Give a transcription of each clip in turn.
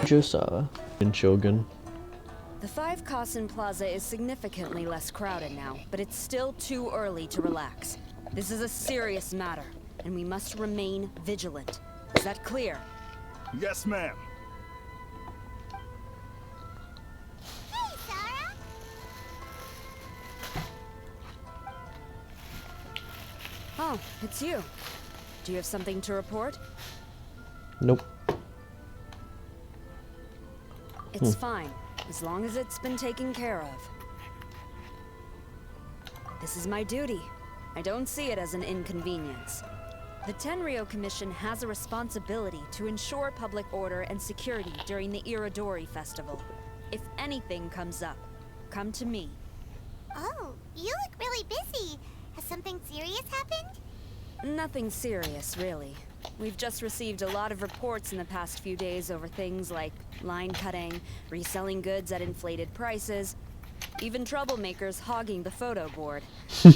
Fujisawa in Shogun. The 5 Kasen Plaza is significantly less crowded now, but it's still too early to relax. This is a serious matter, and we must remain vigilant. Is that clear? Yes, ma'am. Hey, Sarah! Oh, it's you. Do you have something to report? Nope. It's fine, as long as it's been taken care of. This is my duty. I don't see it as an inconvenience. The Tenryou Commission has a responsibility to ensure public order and security during the Irodori Festival. If anything comes up, come to me. Oh, you look really busy. Has something serious happened? Nothing serious, really. We've just received a lot of reports in the past few days over things like line cutting, reselling goods at inflated prices, even troublemakers hogging the photo board.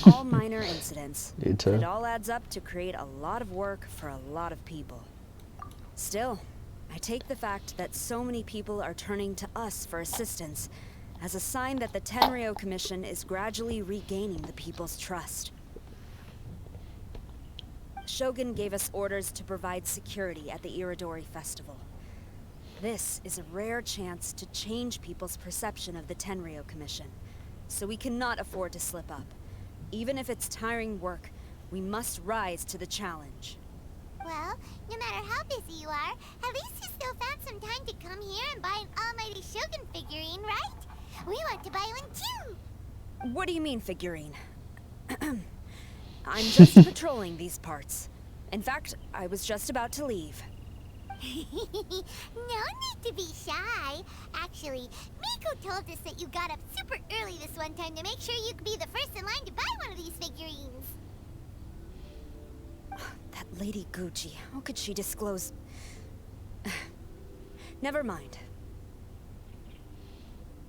All minor incidents. It all adds up to create a lot of work for a lot of people. Still, I take the fact that so many people are turning to us for assistance as a sign that the Tenryou Commission is gradually regaining the people's trust. Shogun gave us orders to provide security at the Irodori Festival. This is a rare chance to change people's perception of the Tenryou Commission, so we cannot afford to slip up. Even if it's tiring work, we must rise to the challenge. Well, no matter how busy you are, at least you still found some time to come here and buy an Almighty Shogun figurine, right? We want to buy one too! What do you mean, figurine? I'm just patrolling these parts. In fact, I was just about to leave. No need to be shy. Actually, Miko told us that you got up super early this one time to make sure you could be the first in line to buy one of these figurines. That Lady Gucci, how could she disclose... Never mind.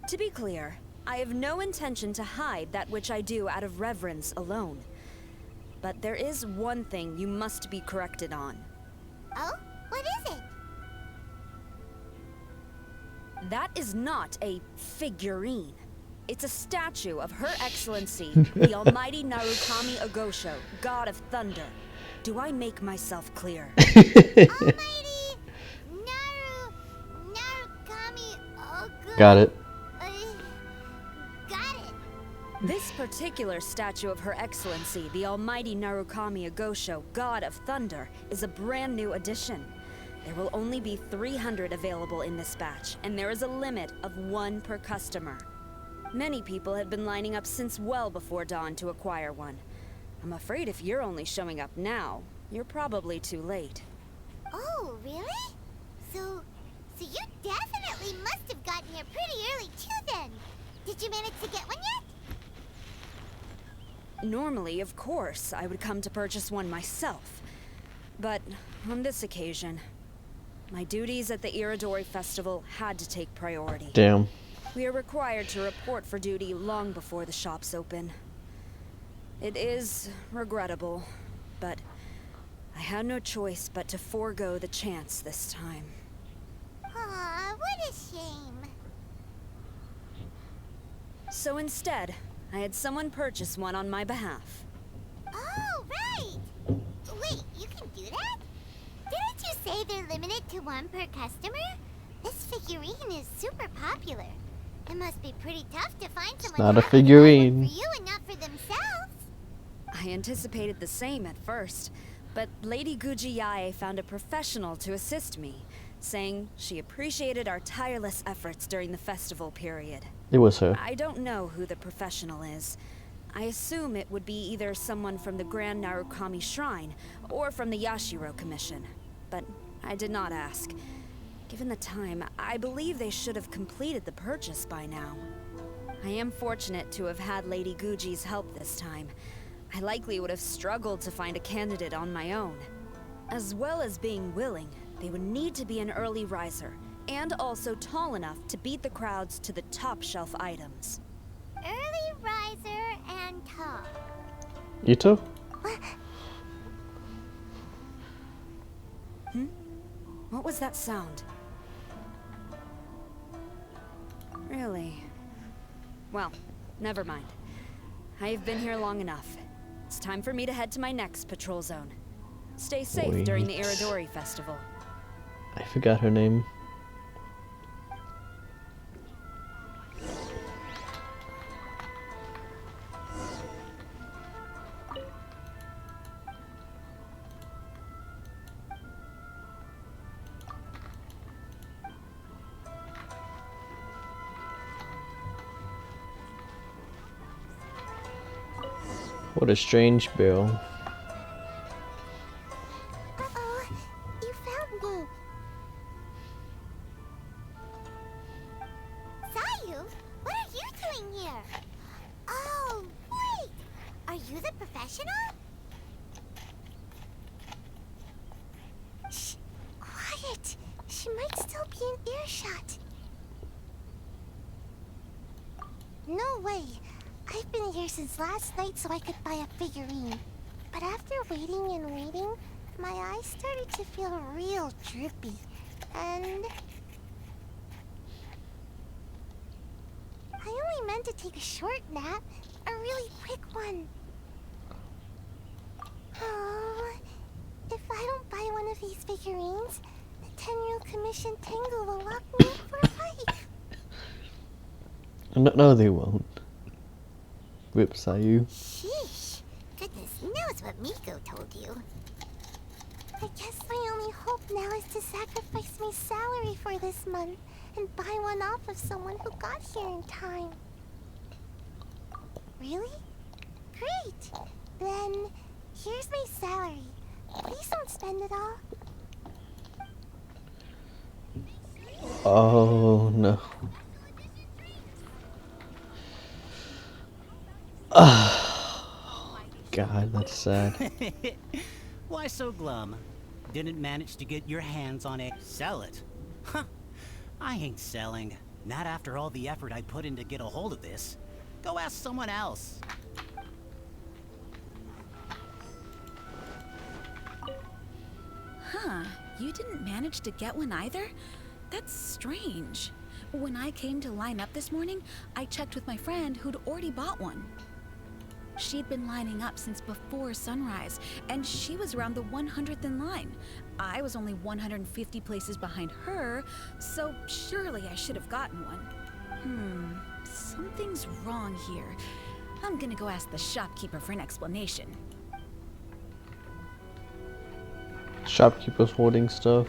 To be clear, I have no intention to hide that which I do out of reverence alone. But there is one thing you must be corrected on. Oh? What is it? That is not a figurine. It's a statue of Her Excellency, the Almighty Narukami Agosho, God of Thunder. Do I make myself clear? Almighty Narukami Agosho. Got it. Got it. This particular statue of Her Excellency, the Almighty Narukami Agosho, God of Thunder, is a brand new addition. There will only be 300 available in this batch, and there is a limit of 1 per customer. Many people have been lining up since well before dawn to acquire one. I'm afraid if you're only showing up now, you're probably too late. Oh, really? So you definitely must have gotten here pretty early too then. Did you manage to get one yet? Normally, of course, I would come to purchase one myself. But on this occasion, my duties at the Irodori Festival had to take priority. Damn. We are required to report for duty long before the shops open. It is regrettable, but I had no choice but to forego the chance this time. Aw, what a shame. So instead, I had someone purchase one on my behalf. Oh, right! Wait, you can do that? Didn't you say they're limited to 1 per customer? This figurine is super popular. It must be pretty tough to find someone not a happy to buy one figurine. for you and not for themselves. I anticipated the same at first, but Lady Guji Yae found a professional to assist me, saying she appreciated our tireless efforts during the festival period. It was her. I don't know who the professional is. I assume it would be either someone from the Grand Narukami Shrine or from the Yashiro Commission, but I did not ask. Given the time, I believe they should have completed the purchase by now. I am fortunate to have had Lady Guji's help this time. I likely would have struggled to find a candidate on my own. As well as being willing, they would need to be an early riser, and also tall enough to beat the crowds to the top shelf items. Early riser and tall. Ito? What was that sound? Really? Well, never mind. I've been here long enough. It's time for me to head to my next patrol zone. Stay safe during the Wait. Iridori Festival. I forgot her name. What a strange bill. Uh-oh, you found me. Sayu, what are you doing here? Oh, wait! Are you the professional? Shh, quiet. She might still be in earshot. No way. I've been here since last night so I could buy a figurine. But after waiting and waiting, my eyes started to feel real droopy. And I only meant to take a short nap, a really quick one. Oh, if I don't buy one of these figurines, the 10-year-old commission Tengu will lock me up for life. No, they won't. Rip Sayu. Sheesh. Goodness knows what Miko told you. I guess my only hope now is to sacrifice my salary for this month and buy one off of someone who got here in time. Really? Great! Then, here's my salary. Please don't spend it all. Oh no. Ah, God, that's sad. Why so glum? Didn't manage to get your hands on it. Sell it? Huh. I ain't selling. Not after all the effort I put in to get a hold of this. Go ask someone else. Huh, you didn't manage to get one either? That's strange. When I came to line up this morning, I checked with my friend who'd already bought one. She'd been lining up since before sunrise, and she was around the 100th in line. I was only 150 places behind her, so surely I should have gotten one. Something's wrong here. I'm gonna go ask the shopkeeper for an explanation. Shopkeepers hoarding stuff.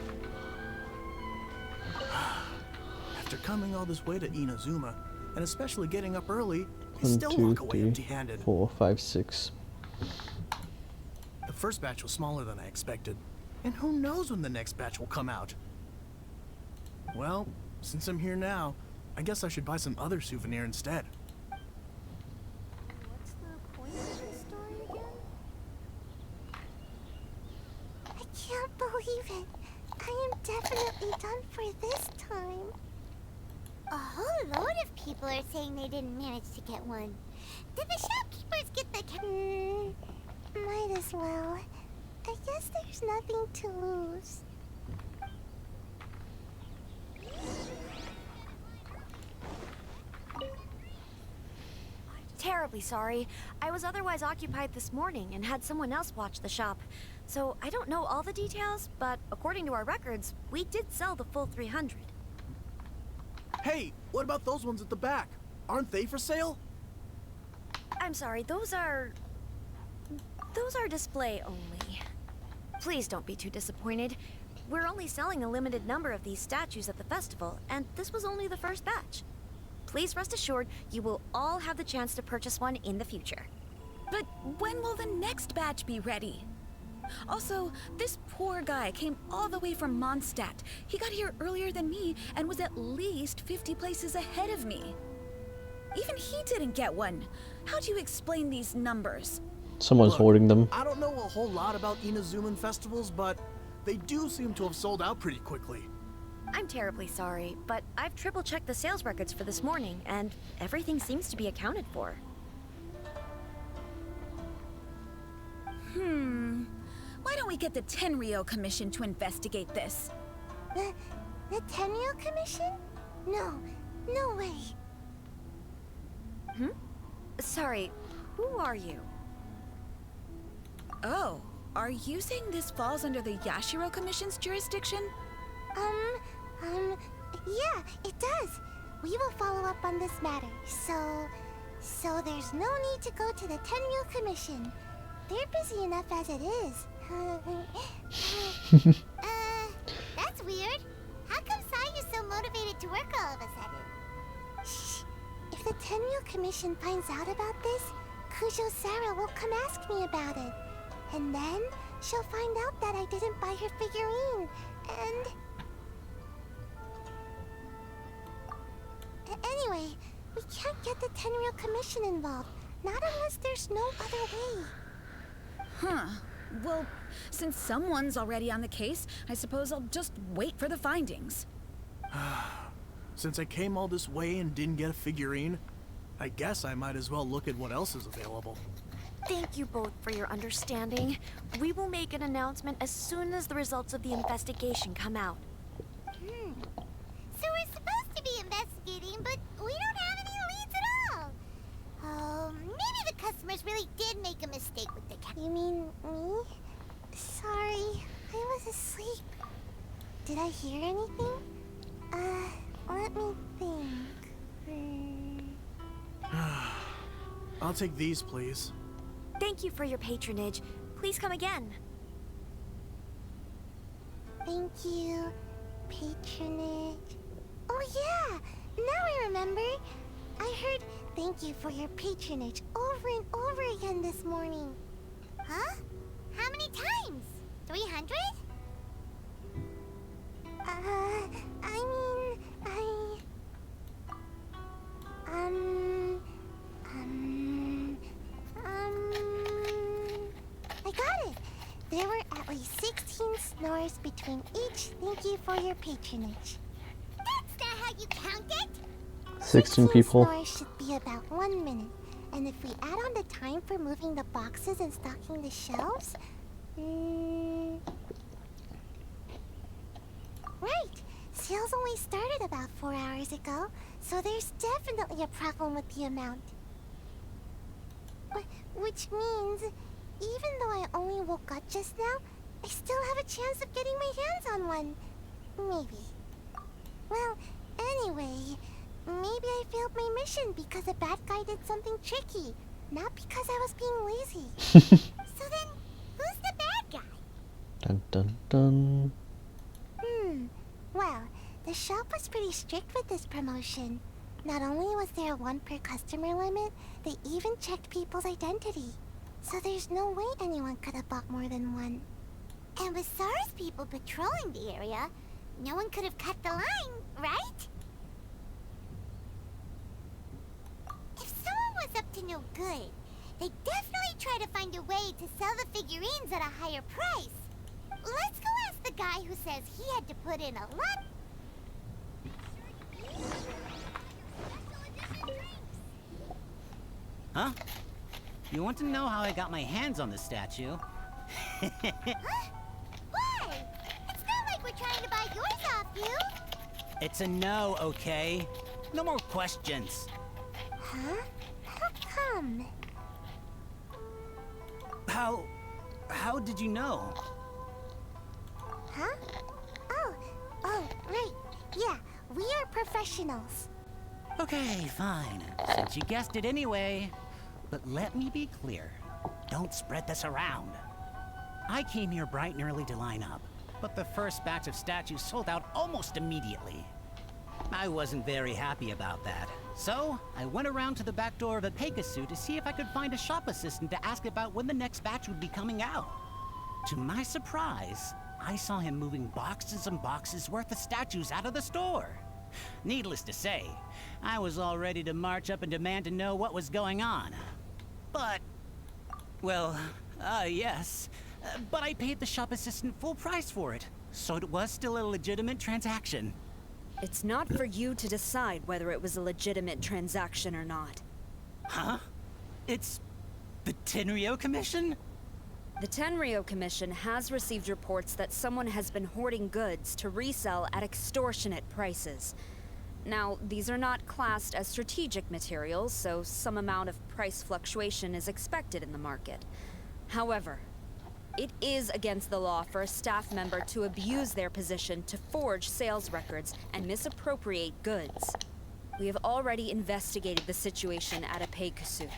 After coming all this way to Inazuma, and especially getting up early, I 1, still 2, walk away 3, empty-handed. 4, 5, 6. The first batch was smaller than I expected, and who knows when the next batch will come out. Well, since I'm here now, I guess I should buy some other souvenir instead. What's the point of this story again? I can't believe it. I am definitely done for this time. A whole load of people are saying they didn't manage to get one. Did the shopkeepers get the might as well. I guess there's nothing to lose. Terribly sorry. I was otherwise occupied this morning and had someone else watch the shop. So I don't know all the details, but according to our records, we did sell the full 300. Hey, what about those ones at the back? Aren't they for sale? I'm sorry, those are display only. Please don't be too disappointed. We're only selling a limited number of these statues at the festival, and this was only the first batch. Please rest assured, you will all have the chance to purchase one in the future. But when will the next batch be ready? Also, this poor guy came all the way from Mondstadt. He got here earlier than me and was at least 50 places ahead of me. Even he didn't get one. How do you explain these numbers? Someone's Look, hoarding them. I don't know a whole lot about Inazuman festivals, but they do seem to have sold out pretty quickly. I'm terribly sorry, but I've triple-checked the sales records for this morning, and everything seems to be accounted for. Why don't we get the Tenryo Commission to investigate this? The Tenryo Commission? No, No way. Sorry, who are you? Oh, are you saying this falls under the Yashiro Commission's jurisdiction? Yeah, it does. We will follow up on this matter. So there's no need to go to the Tenryou Commission. They're busy enough as it is. That's weird. How come Sayu's so motivated to work all of a sudden? Shh. If the Tenryou Commission finds out about this, Kujo Sarah will come ask me about it. And then she'll find out that I didn't buy her figurine. And... Anyway, we can't get the Tenryou Commission involved. Not unless there's no other way. Huh. Well, since someone's already on the case, I suppose I'll just wait for the findings. Since I came all this way and didn't get a figurine, I guess I might as well look at what else is available. Thank you both for your understanding. We will make an announcement as soon as the results of the investigation come out. So we're supposed to be investigating, but we don't have any leads at all. Oh, maybe the customers really did make a mistake with the cat. You mean me? Sorry, I was asleep. Did I hear anything? Let me think. I'll take these, please. Thank you for your patronage. Please come again. Thank you. Patronage. Oh yeah! Now I remember. I heard thank you for your patronage over and over again this morning. Huh? How many times? 300? I got it. There were at least 16 snores between each thank you for your patronage. That's not how you count it! 16 people. Snores should be about 1 minute. And if we add on the time for moving the boxes and stocking the shelves... Right! Sales only started about 4 hours ago, so there's definitely a problem with the amount. Which means, even though I only woke up just now, I still have a chance of getting my hands on one. Maybe. Well, anyway, maybe I failed my mission because a bad guy did something tricky, not because I was being lazy. So then, who's the bad guy? Dun dun dun. Well, the shop was pretty strict with this promotion. Not only was there a 1 per customer limit, they even checked people's identity. So there's no way anyone could have bought more than one. And with SARS people patrolling the area, no one could have cut the line, right? If someone was up to no good, they'd definitely try to find a way to sell the figurines at a higher price. Let's go ask the guy who says he had to put in a lot. Huh? You want to know how I got my hands on the statue? Huh? Why? It's not like we're trying to buy yours off you. It's a no, okay? No more questions. Huh? How come? How did you know? Huh? Oh, right. Yeah, we are professionals. Okay, fine. Since you guessed it anyway. But let me be clear. Don't spread this around. I came here bright and early to line up, but the first batch of statues sold out almost immediately. I wasn't very happy about that. So, I went around to the back door of a Pegasus to see if I could find a shop assistant to ask about when the next batch would be coming out. To my surprise, I saw him moving boxes and boxes worth of statues out of the store. Needless to say, I was all ready to march up and demand to know what was going on. But, well, yes. But I paid the shop assistant full price for it, so it was still a legitimate transaction. It's not for you to decide whether it was a legitimate transaction or not. Huh? It's the Tenryou Commission? The Tenryou Commission has received reports that someone has been hoarding goods to resell at extortionate prices. Now, these are not classed as strategic materials, so some amount of price fluctuation is expected in the market. However, it is against the law for a staff member to abuse their position to forge sales records and misappropriate goods. We have already investigated the situation at Apekusu.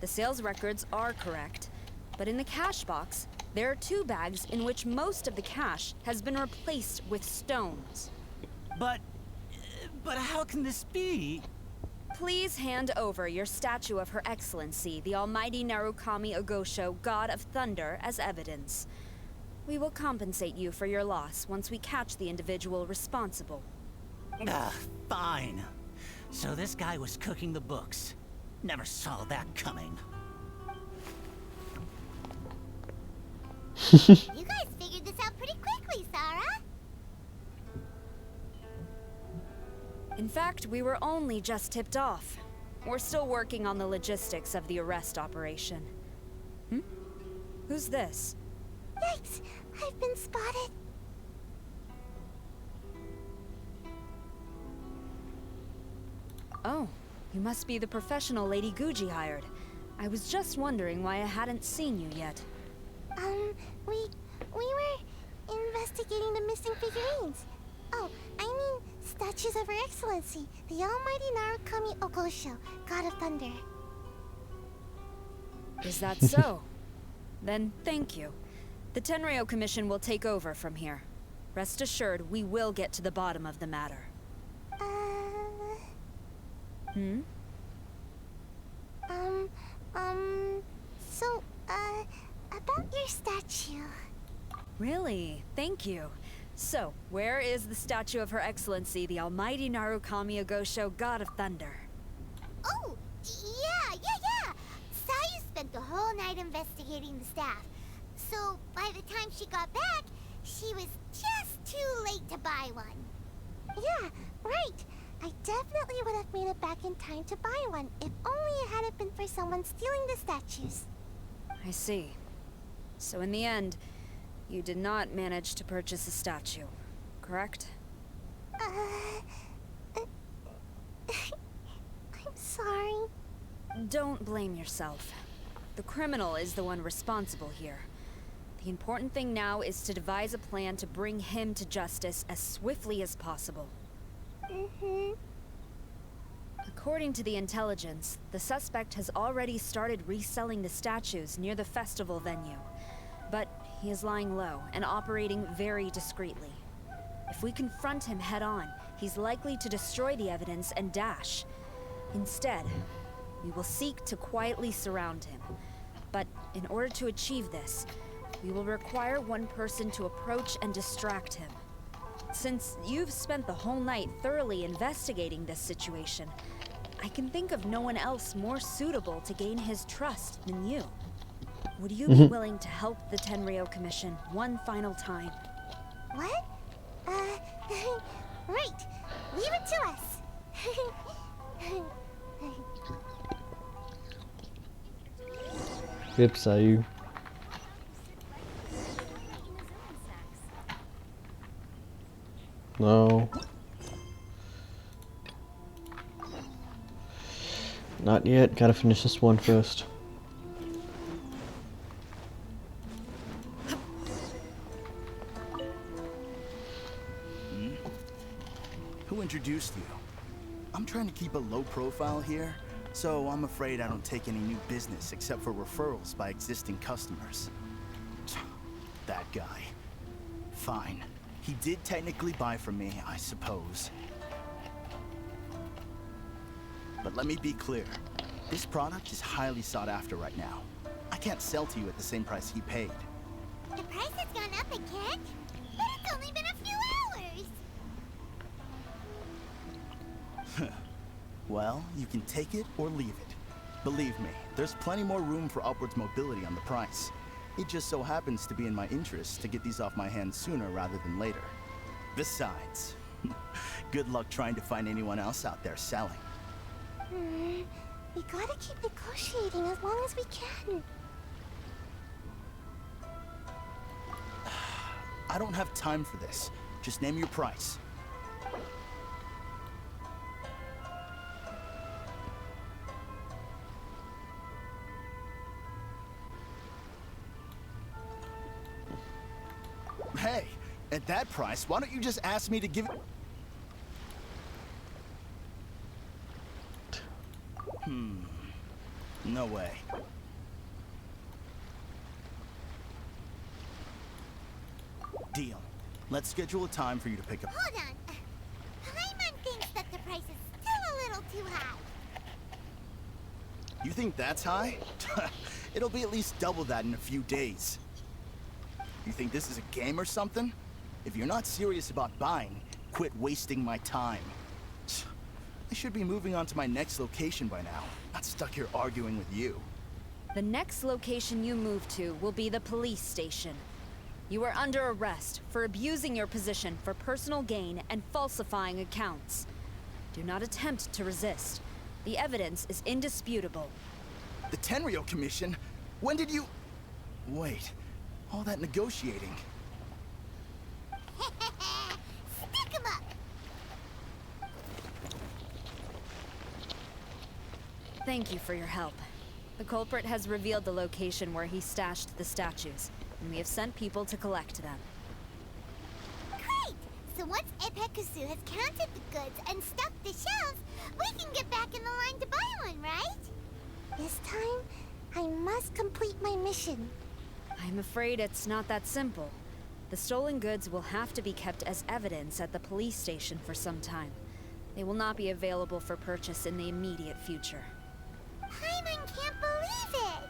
The sales records are correct, but in the cash box, there are 2 bags in which most of the cash has been replaced with stones. But how can this be? Please hand over your statue of Her Excellency, the Almighty Narukami Ogosho, God of Thunder, as evidence. We will compensate you for your loss once we catch the individual responsible. Fine. So this guy was cooking the books. Never saw that coming. You guys figured this out pretty quickly, Sarah. In fact, we were only just tipped off. We're still working on the logistics of the arrest operation. Who's this? Yikes, I've been spotted. Oh, you must be the professional Lady Guji hired. I was just wondering why I hadn't seen you yet. We were investigating the missing figurines. Oh, I mean, statues of Her Excellency, the Almighty Narukami Ogosho, God of Thunder. Is that so? Then thank you. The Tenryo Commission will take over from here. Rest assured, we will get to the bottom of the matter. About your statue. Really? Thank you. So, where is the statue of Her Excellency, the Almighty Narukami Ogosho, God of Thunder? Oh, yeah. Sayu spent the whole night investigating the staff. So, by the time she got back, she was just too late to buy one. Yeah, right. I definitely would have made it back in time to buy one, if only it hadn't been for someone stealing the statues. I see. So in the end, you did not manage to purchase a statue, correct? I'm sorry. Don't blame yourself. The criminal is the one responsible here. The important thing now is to devise a plan to bring him to justice as swiftly as possible. According to the intelligence, the suspect has already started reselling the statues near the festival venue. But he is lying low and operating very discreetly. If we confront him head-on, he's likely to destroy the evidence and dash. Instead, we will seek to quietly surround him. But in order to achieve this, we will require one person to approach and distract him. Since you've spent the whole night thoroughly investigating this situation, I can think of no one else more suitable to gain his trust than you. Would you be willing to help the Tenryo Commission one final time? What? Right. Leave it to us. Rip Sayu. No. Not yet. Gotta finish this one first. Who introduced you? I'm trying to keep a low profile here, so I'm afraid I don't take any new business except for referrals by existing customers. That guy. Fine. He did technically buy from me, I suppose. But let me be clear. This product is highly sought after right now. I can't sell to you at the same price he paid. The price has gone up again? But it's only been a few hours. Well, you can take it or leave it. Believe me, there's plenty more room for upwards mobility on the price. It just so happens to be in my interest to get these off my hands sooner rather than later. Besides, good luck trying to find anyone else out there selling. We gotta keep negotiating as long as we can. I don't have time for this. Just name your price. At that price, why don't you just ask me to give it? No way. Deal. Let's schedule a time for you to pick up. Hold on. Paimon thinks that the price is still a little too high. You think that's high? It'll be at least double that in a few days. You think this is a game or something? If you're not serious about buying, quit wasting my time. I should be moving on to my next location by now, not stuck here arguing with you. The next location you move to will be the police station. You are under arrest for abusing your position for personal gain and falsifying accounts. Do not attempt to resist. The evidence is indisputable. The Tenryo Commission? When did you... Wait, all that negotiating. Stick 'em up! Thank you for your help. The culprit has revealed the location where he stashed the statues, and we have sent people to collect them. Great! So once Epekusu has counted the goods and stuffed the shelves, we can get back in the line to buy one, right? This time, I must complete my mission. I'm afraid it's not that simple. The stolen goods will have to be kept as evidence at the police station for some time. They will not be available for purchase in the immediate future. Paimon can't believe it!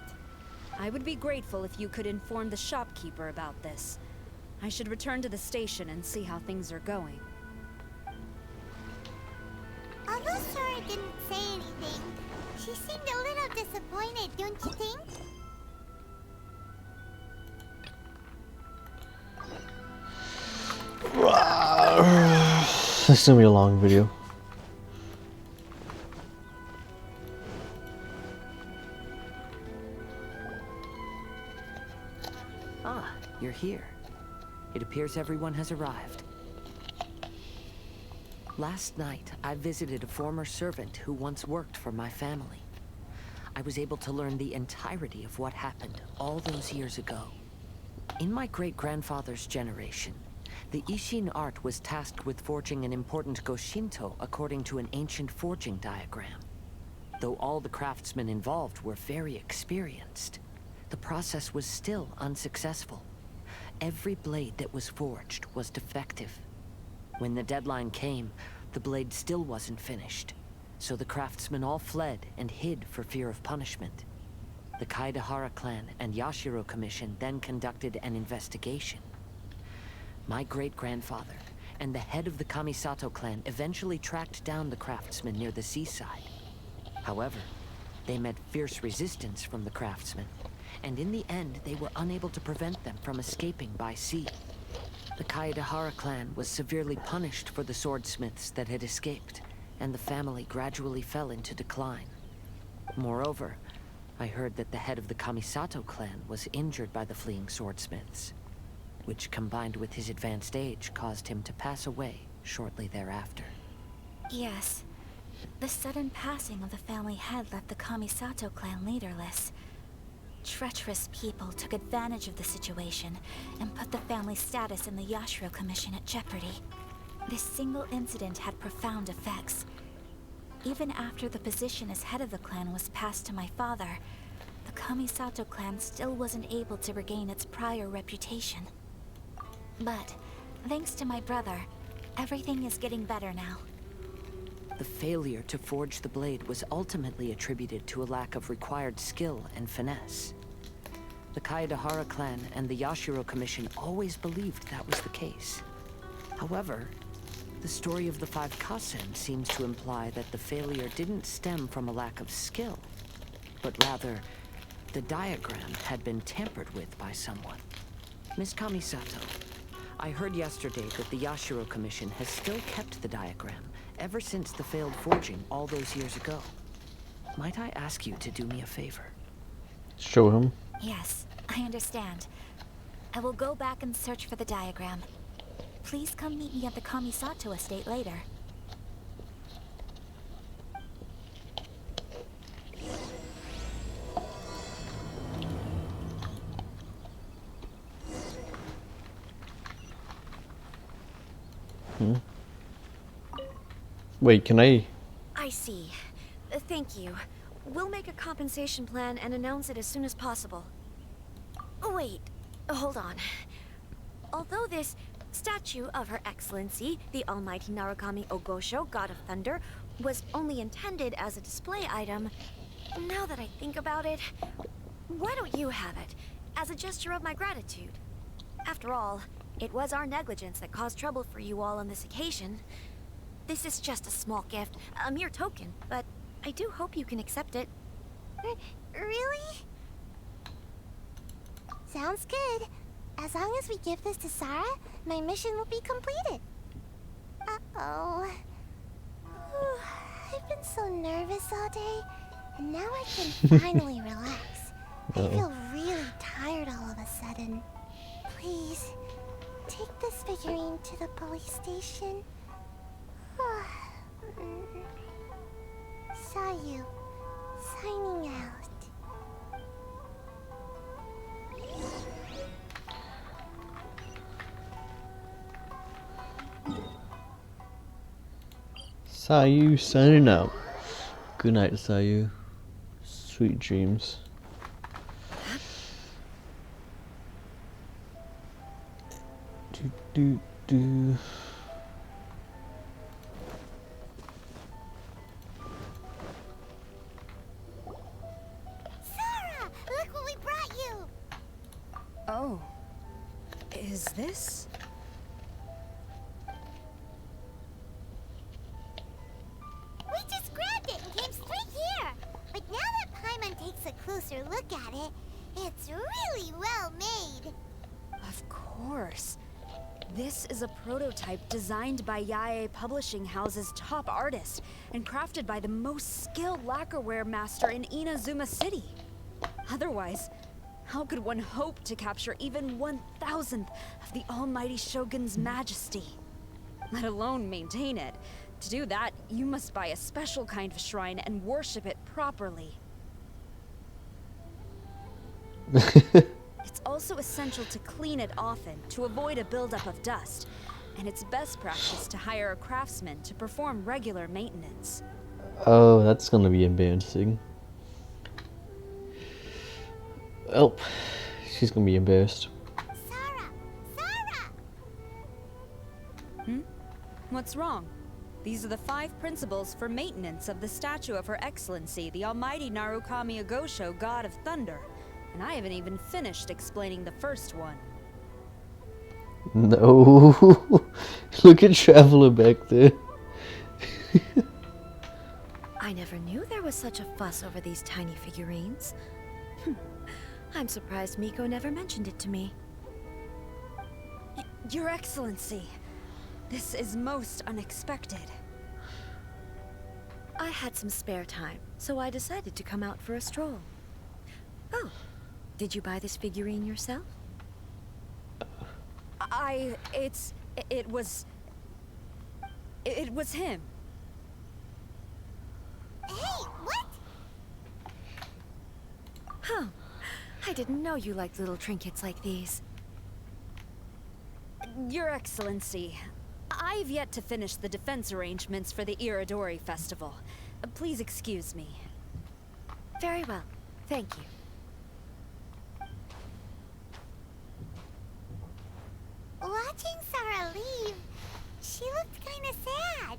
I would be grateful if you could inform the shopkeeper about this. I should return to the station and see how things are going. Although Sora didn't say anything, she seemed a little disappointed, don't you think? This is gonna be a long video. Ah, you're here. It appears everyone has arrived. Last night, I visited a former servant who once worked for my family. I was able to learn the entirety of what happened all those years ago. In my great-grandfather's generation, the Ishin art was tasked with forging an important Goshinto according to an ancient forging diagram. Though all the craftsmen involved were very experienced, the process was still unsuccessful. Every blade that was forged was defective. When the deadline came, the blade still wasn't finished, so the craftsmen all fled and hid for fear of punishment. The Kaedahara clan and Yashiro Commission then conducted an investigation. My great-grandfather and the head of the Kamisato clan eventually tracked down the craftsmen near the seaside. However, they met fierce resistance from the craftsmen, and in the end they were unable to prevent them from escaping by sea. The Kaedahara clan was severely punished for the swordsmiths that had escaped, and the family gradually fell into decline. Moreover, I heard that the head of the Kamisato clan was injured by the fleeing swordsmiths, which combined with his advanced age caused him to pass away shortly thereafter. Yes. The sudden passing of the family head left the Kamisato clan leaderless. Treacherous people took advantage of the situation and put the family's status in the Yashiro Commission at jeopardy. This single incident had profound effects. Even after the position as head of the clan was passed to my father, the Kamisato clan still wasn't able to regain its prior reputation. But, thanks to my brother, everything is getting better now. The failure to forge the blade was ultimately attributed to a lack of required skill and finesse. The Kaedahara clan and the Yashiro Commission always believed that was the case. However, the story of the 5 Kasen seems to imply that the failure didn't stem from a lack of skill, but rather, the diagram had been tampered with by someone. Miss Kamisato, I heard yesterday that the Yashiro Commission has still kept the diagram ever since the failed forging all those years ago. Might I ask you to do me a favor? Show him. Yes, I understand. I will go back and search for the diagram. Please come meet me at the Kamisato estate later. Wait, can I? I see. Thank you. We'll make a compensation plan and announce it as soon as possible. Wait, hold on. Although this statue of Her Excellency, the Almighty Narukami Ogosho, God of Thunder, was only intended as a display item, now that I think about it, why don't you have it, as a gesture of my gratitude? After all, it was our negligence that caused trouble for you all on this occasion. This is just a small gift, a mere token, but I do hope you can accept it. Really? Sounds good. As long as we give this to Sarah, my mission will be completed. Uh-oh. I've been so nervous all day, and now I can finally relax. I feel really tired all of a sudden. Please, take this figurine to the police station. Sayu, signing out. Sayu signing out. Good night, Sayu. Sweet dreams. Do. Sarah, look what we brought you. Oh. Is this? We just grabbed it and came straight here. But now that Paimon takes a closer look at it, it's really well made. Of course. This is a prototype designed by Yae Publishing House's top artist and crafted by the most skilled lacquerware master in Inazuma City. Otherwise, how could one hope to capture even 1,000th of the Almighty Shogun's majesty? Let alone maintain it. To do that, you must buy a special kind of shrine and worship it properly. It's also essential to clean it often to avoid a buildup of dust, and it's best practice to hire a craftsman to perform regular maintenance. Oh, that's gonna be embarrassing. Oh, she's gonna be embarrassed. Sarah! Sarah! What's wrong? These are the 5 principles for maintenance of the statue of Her Excellency, the Almighty Narukami Ogosho, God of Thunder. And I haven't even finished explaining the first one. No. Look at Traveler back there. I never knew there was such a fuss over these tiny figurines. I'm surprised Miko never mentioned it to me. Your Excellency, this is most unexpected. I had some spare time, so I decided to come out for a stroll. Oh, did you buy this figurine yourself? It was him. Hey, what? Huh. I didn't know you liked little trinkets like these. Your Excellency, I've yet to finish the defense arrangements for the Irodori Festival. Please excuse me. Very well. Thank you. Watching Sarah leave, she looked kinda sad.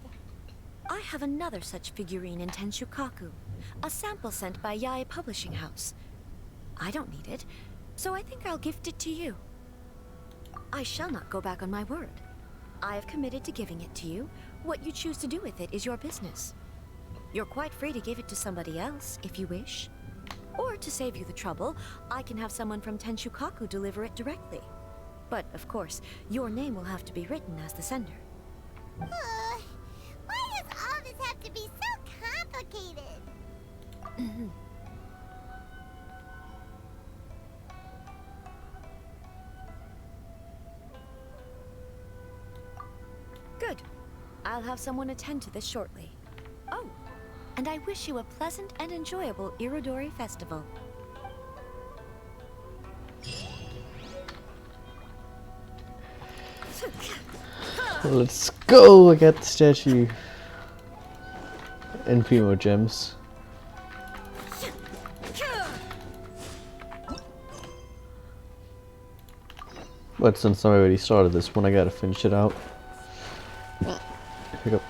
I have another such figurine in Tenshukaku, a sample sent by Yae Publishing House. I don't need it, so I think I'll gift it to you. I shall not go back on my word. I have committed to giving it to you. What you choose to do with it is your business. You're quite free to give it to somebody else, if you wish. Or to save you the trouble, I can have someone from Tenshukaku deliver it directly. But, of course, your name will have to be written as the sender. Why does all this have to be so complicated? Good. I'll have someone attend to this shortly. Oh, and I wish you a pleasant and enjoyable Irodori Festival. Let's go! I got the statue. And few more gems. But since I already started this one, I gotta finish it out. Pick up.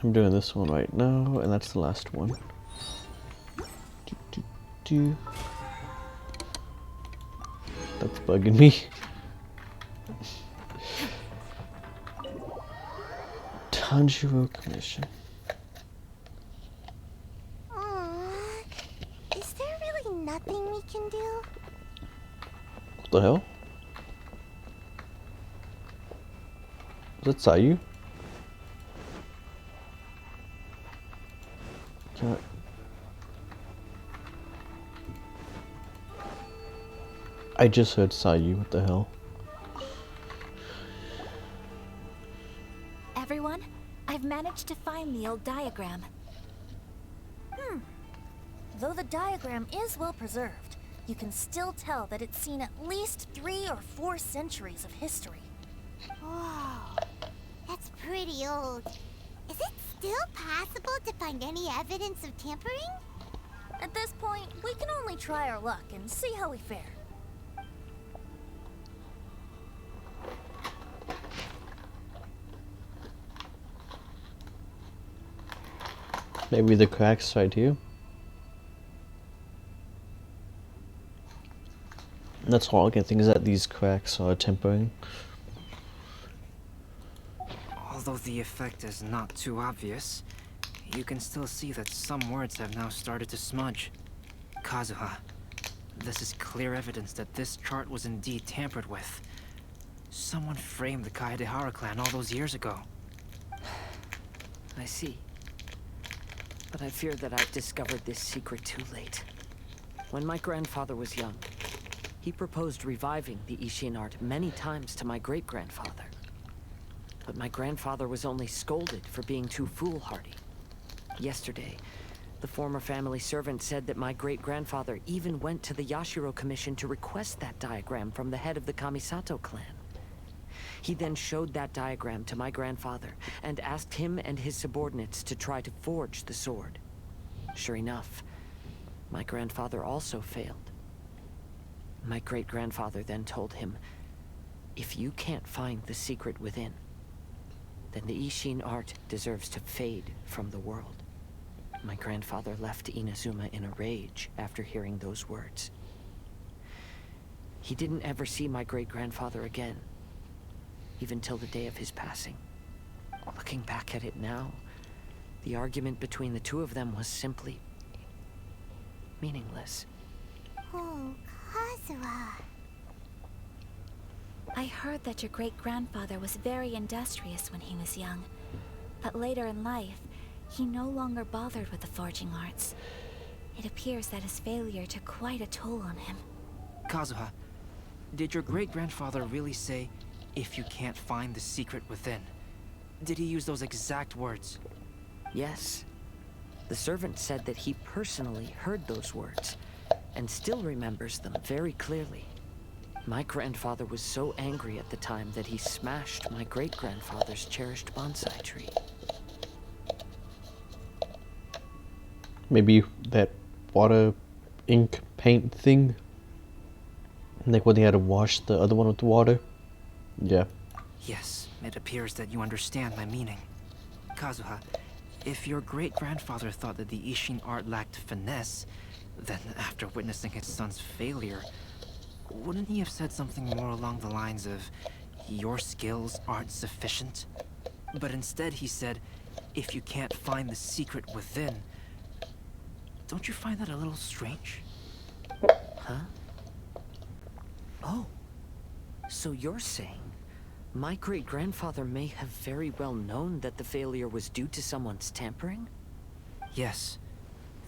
I'm doing this one right now, and that's the last one. That's bugging me. Tanjiro Commission. Is there really nothing we can do? What the hell? Is that Sayu? Can't. I just heard Sayu, what the hell? Everyone, I've managed to find the old diagram. Though the diagram is well preserved, you can still tell that it's seen at least 3 or 4 centuries of history. Whoa, that's pretty old. Is it still possible to find any evidence of tampering? At this point, we can only try our luck and see how we fare. Maybe the cracks right here. That's all I can think is that these cracks are tempering. Although the effect is not too obvious, you can still see that some words have now started to smudge. Kazuha, this is clear evidence that this chart was indeed tampered with. Someone framed the Kaedehara clan all those years ago. I see. But I fear that I've discovered this secret too late. When my grandfather was young, he proposed reviving the Ishin art many times to my great-grandfather. But my grandfather was only scolded for being too foolhardy. Yesterday, the former family servant said that my great-grandfather even went to the Yashiro Commission to request that diagram from the head of the Kamisato clan. He then showed that diagram to my grandfather and asked him and his subordinates to try to forge the sword. Sure enough, my grandfather also failed. My great-grandfather then told him, if you can't find the secret within, then the Ishin art deserves to fade from the world. My grandfather left Inazuma in a rage after hearing those words. He didn't ever see my great-grandfather again, even till the day of his passing. Looking back at it now, the argument between the two of them was simply meaningless. Oh, Kazuha. I heard that your great-grandfather was very industrious when he was young, but later in life, he no longer bothered with the forging arts. It appears that his failure took quite a toll on him. Kazuha, did your great-grandfather really say, if you can't find the secret within? Did he use those exact words? Yes. The servant said that he personally heard those words, and still remembers them very clearly. My grandfather was so angry at the time that he smashed my great-grandfather's cherished bonsai tree. Maybe that water ink paint thing? Like when they had to wash the other one with the water? Yeah. Yes, it appears that you understand my meaning. Kazuha, if your great-grandfather thought that the Ishin art lacked finesse, then after witnessing his son's failure, wouldn't he have said something more along the lines of, your skills aren't sufficient? But instead he said, if you can't find the secret within. Don't you find that a little strange? Huh? Oh. So you're saying My great-grandfather may have very well known that the failure was due to someone's tampering? Yes.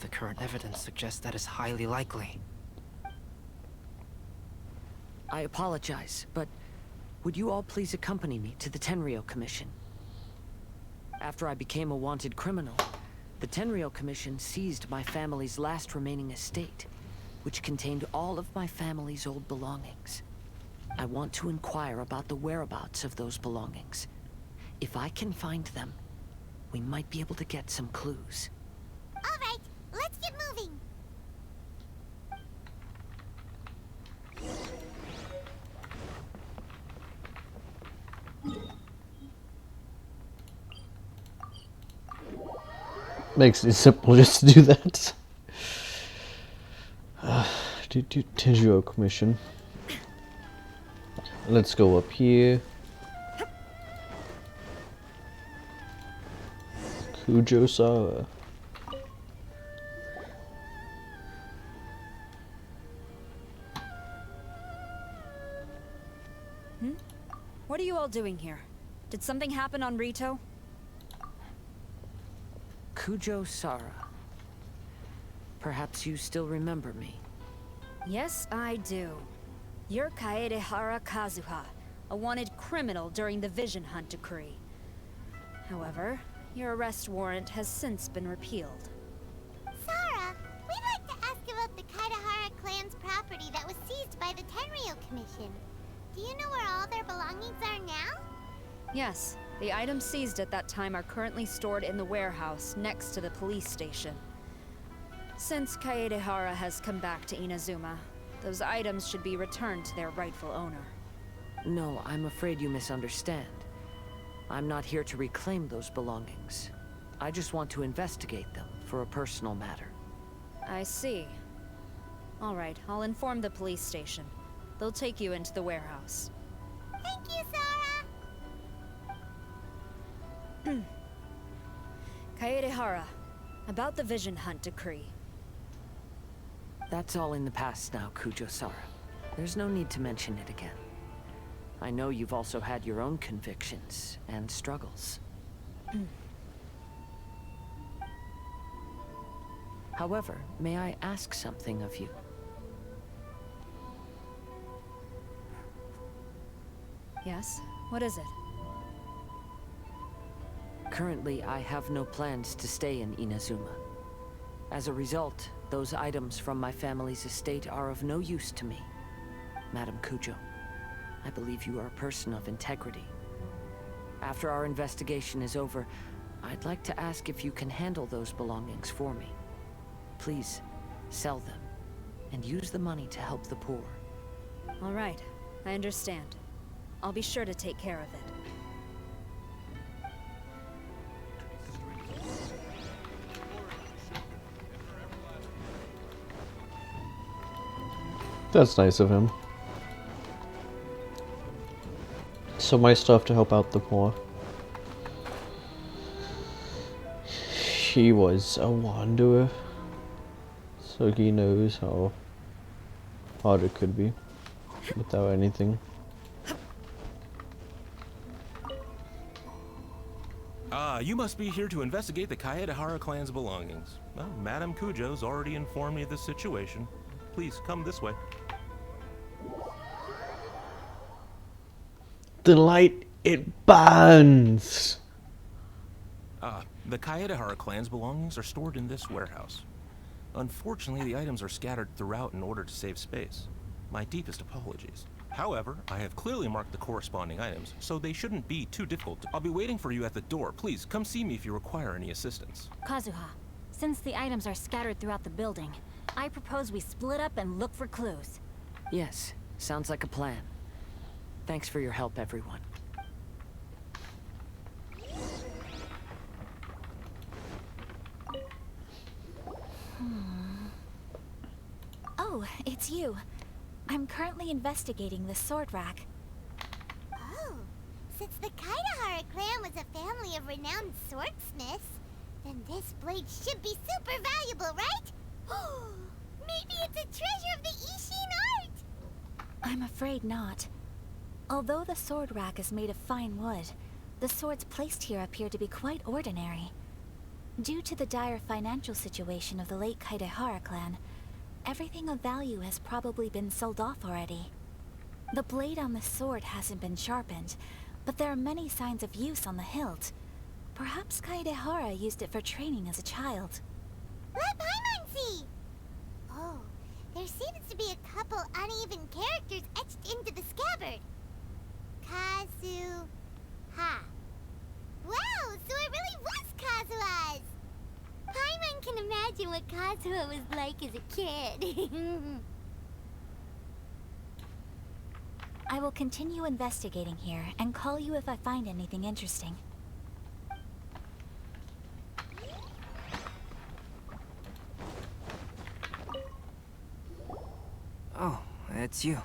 The current evidence suggests that is highly likely. I apologize, but would you all please accompany me to the Tenryou Commission? After I became a wanted criminal, the Tenryou Commission seized my family's last remaining estate, which contained all of my family's old belongings. I want to inquire about the whereabouts of those belongings. If I can find them, we might be able to get some clues. All right, let's get moving. Makes it simple just to do that. Do Tenryou Commission. Let's go up here. Kujo-Sara. What are you all doing here? Did something happen on Rito? Kujo-Sara. Perhaps you still remember me. Yes, I do. You're Kaedehara Kazuha, a wanted criminal during the Vision Hunt decree. However, your arrest warrant has since been repealed. Sara, we'd like to ask about the Kaedehara clan's property that was seized by the Tenryou Commission. Do you know where all their belongings are now? Yes, the items seized at that time are currently stored in the warehouse next to the police station. Since Kaedehara has come back to Inazuma, those items should be returned to their rightful owner. No, I'm afraid you misunderstand. I'm not here to reclaim those belongings. I just want to investigate them for a personal matter. I see. All right, I'll inform the police station. They'll take you into the warehouse. Thank you, Sara! Kaedehara, about the Vision Hunt decree. That's all in the past now, Kujo-Sara. There's no need to mention it again. I know you've also had your own convictions and struggles. However, may I ask something of you? Yes? What is it? Currently, I have no plans to stay in Inazuma. As a result, those items from my family's estate are of no use to me. Madam Kujo, I believe you are a person of integrity. After our investigation is over, I'd like to ask if you can handle those belongings for me. Please, sell them, and use the money to help the poor. All right, I understand. I'll be sure to take care of it. That's nice of him. So my stuff to help out the poor. He was a wanderer, so he knows how hard it could be without anything. You must be here to investigate the Kaedehara clan's belongings. Well, Madame Kujo's already informed me of the situation. Please, come this way. The light, it burns! The Kaedehara clan's belongings are stored in this warehouse. Unfortunately, the items are scattered throughout in order to save space. My deepest apologies. However, I have clearly marked the corresponding items, so they shouldn't be too difficult. I'll be waiting for you at the door. Please, come see me if you require any assistance. Kazuha, since the items are scattered throughout the building, I propose we split up and look for clues. Yes, sounds like a plan. Thanks for your help, everyone. Oh, it's you. I'm currently investigating the sword rack. Oh, since the Kaedehara clan was a family of renowned swordsmiths, then this blade should be super valuable, right? Maybe it's a treasure of the Ishin art! I'm afraid not. Although the sword rack is made of fine wood, the swords placed here appear to be quite ordinary. Due to the dire financial situation of the late Kaedehara clan, everything of value has probably been sold off already. The blade on the sword hasn't been sharpened, but there are many signs of use on the hilt. Perhaps Kaedehara used it for training as a child. Let Paimon see! Oh, there seems to be a couple uneven characters etched into the scabbard. Kazuha. Wow, so it really was Kazuha's! Paimon can imagine what Kazuha was like as a kid. I will continue investigating here and call you if I find anything interesting. Oh, it's you.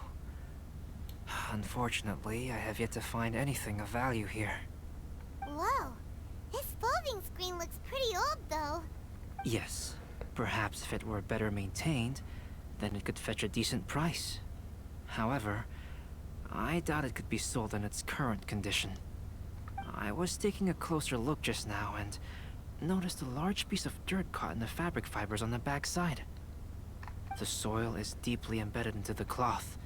Unfortunately, I have yet to find anything of value here. Whoa, this folding screen looks pretty old though. Yes, perhaps if it were better maintained, then it could fetch a decent price. However, I doubt it could be sold in its current condition. I was taking a closer look just now and noticed a large piece of dirt caught in the fabric fibers on the back side. The soil is deeply embedded into the cloth.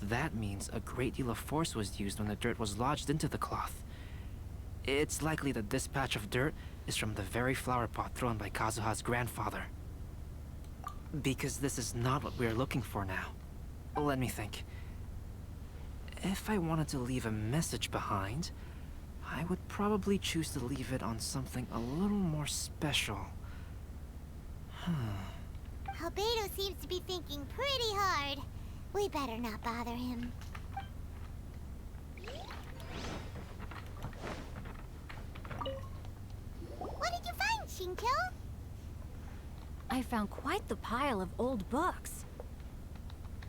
That means a great deal of force was used when the dirt was lodged into the cloth. It's likely that this patch of dirt is from the very flower pot thrown by Kazuha's grandfather. Because this is not what we're looking for now. Let me think. If I wanted to leave a message behind, I would probably choose to leave it on something a little more special. Albedo seems to be thinking pretty hard. We better not bother him. What did you find, Shinkyo? I found quite the pile of old books.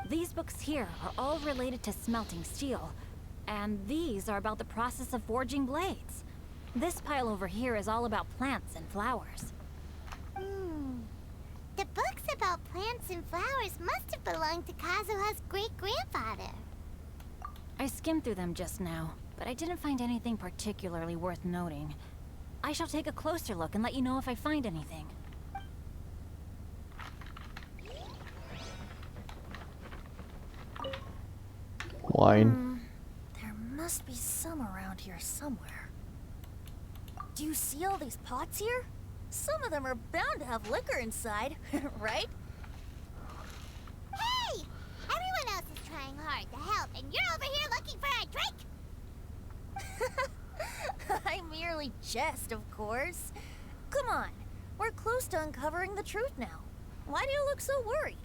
These books here are all related to smelting steel, and these are about the process of forging blades. This pile over here is all about plants and flowers. The books about plants and flowers must have belonged to Kazuha's great-grandfather. I skimmed through them just now, but I didn't find anything particularly worth noting. I shall take a closer look and let you know if I find anything. Wine. There must be some around here somewhere. Do you see all these pots here? Some of them are bound to have liquor inside, right? Hey! Everyone else is trying hard to help, and you're over here looking for a drink? I merely jest, of course. Come on, we're close to uncovering the truth now. Why do you look so worried?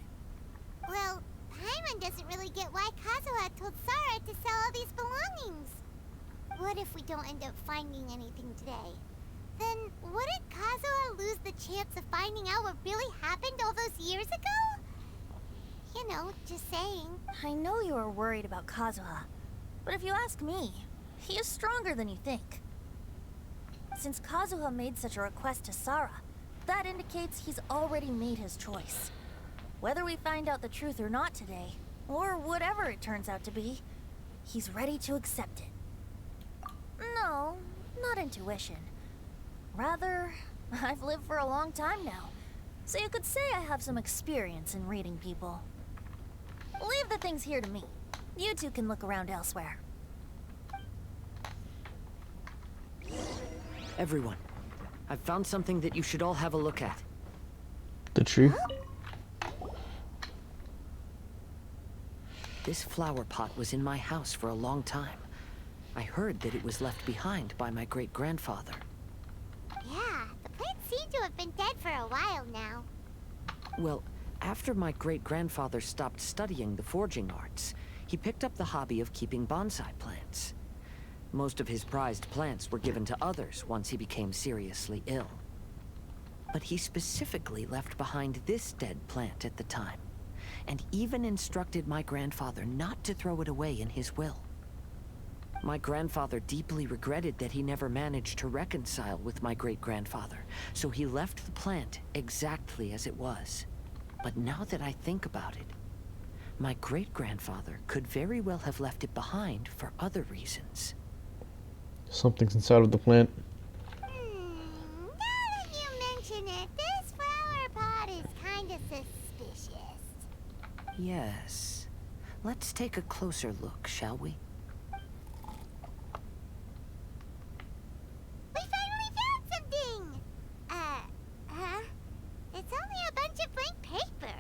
Well, Paimon doesn't really get why Kazuha told Sara to sell all these belongings. What if we don't end up finding anything today? Then wouldn't Kazuha lose the chance of finding out what really happened all those years ago? You know, just saying. I know you are worried about Kazuha, but if you ask me, he is stronger than you think. Since Kazuha made such a request to Sara, that indicates he's already made his choice. Whether we find out the truth or not today, or whatever it turns out to be, he's ready to accept it. No, not intuition. Rather, I've lived for a long time now, so you could say I have some experience in reading people. Leave the things here to me. You two can look around elsewhere. Everyone, I've found something that you should all have a look at. The truth? This flower pot was in my house for a long time. I heard that it was left behind by my great-grandfather. Yeah, the plants seem to have been dead for a while now. Well, after my great-grandfather stopped studying the forging arts, he picked up the hobby of keeping bonsai plants. Most of his prized plants were given to others once he became seriously ill. But he specifically left behind this dead plant at the time, and even instructed my grandfather not to throw it away in his will. My grandfather deeply regretted that he never managed to reconcile with my great-grandfather, so he left the plant exactly as it was. But now that I think about it, My great-grandfather could very well have left it behind for other reasons. Something's inside of the plant. Now that you mention it, this flower pot is kind of suspicious. Yes. Let's take a closer look, shall we? We finally found something! Huh? It's only a bunch of blank paper.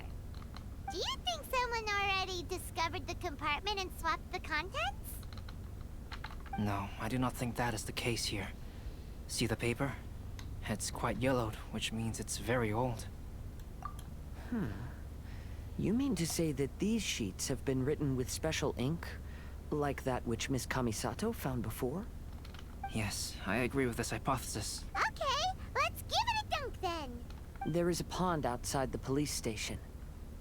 Do you think someone already discovered the compartment and swapped the contents? No, I do not think that is the case here. See the paper? It's quite yellowed, which means it's very old. You mean to say that these sheets have been written with special ink? Like that which Miss Kamisato found before? Yes, I agree with this hypothesis. Okay, let's give it a dunk then. There is a pond outside the police station.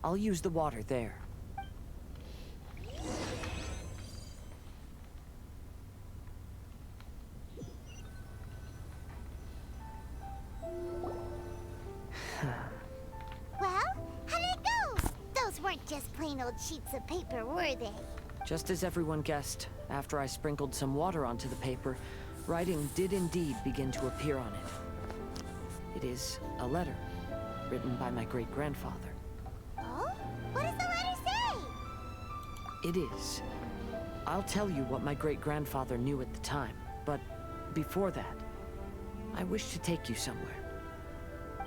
I'll use the water there. Well, how'd it go? Those weren't just plain old sheets of paper, were they? Just as everyone guessed, after I sprinkled some water onto the paper, writing did indeed begin to appear on it. It is a letter, written by my great-grandfather. Oh? What does the letter say? It is. I'll tell you what my great-grandfather knew at the time, but before that, I wish to take you somewhere.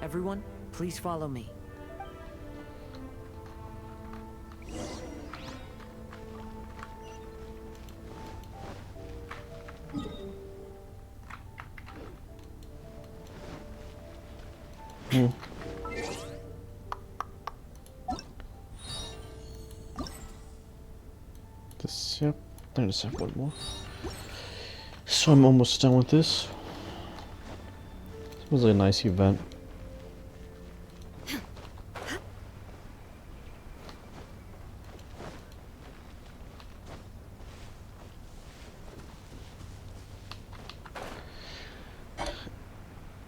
Everyone, please follow me. Yep, I just have one more. So I'm almost done with this. This was a nice event.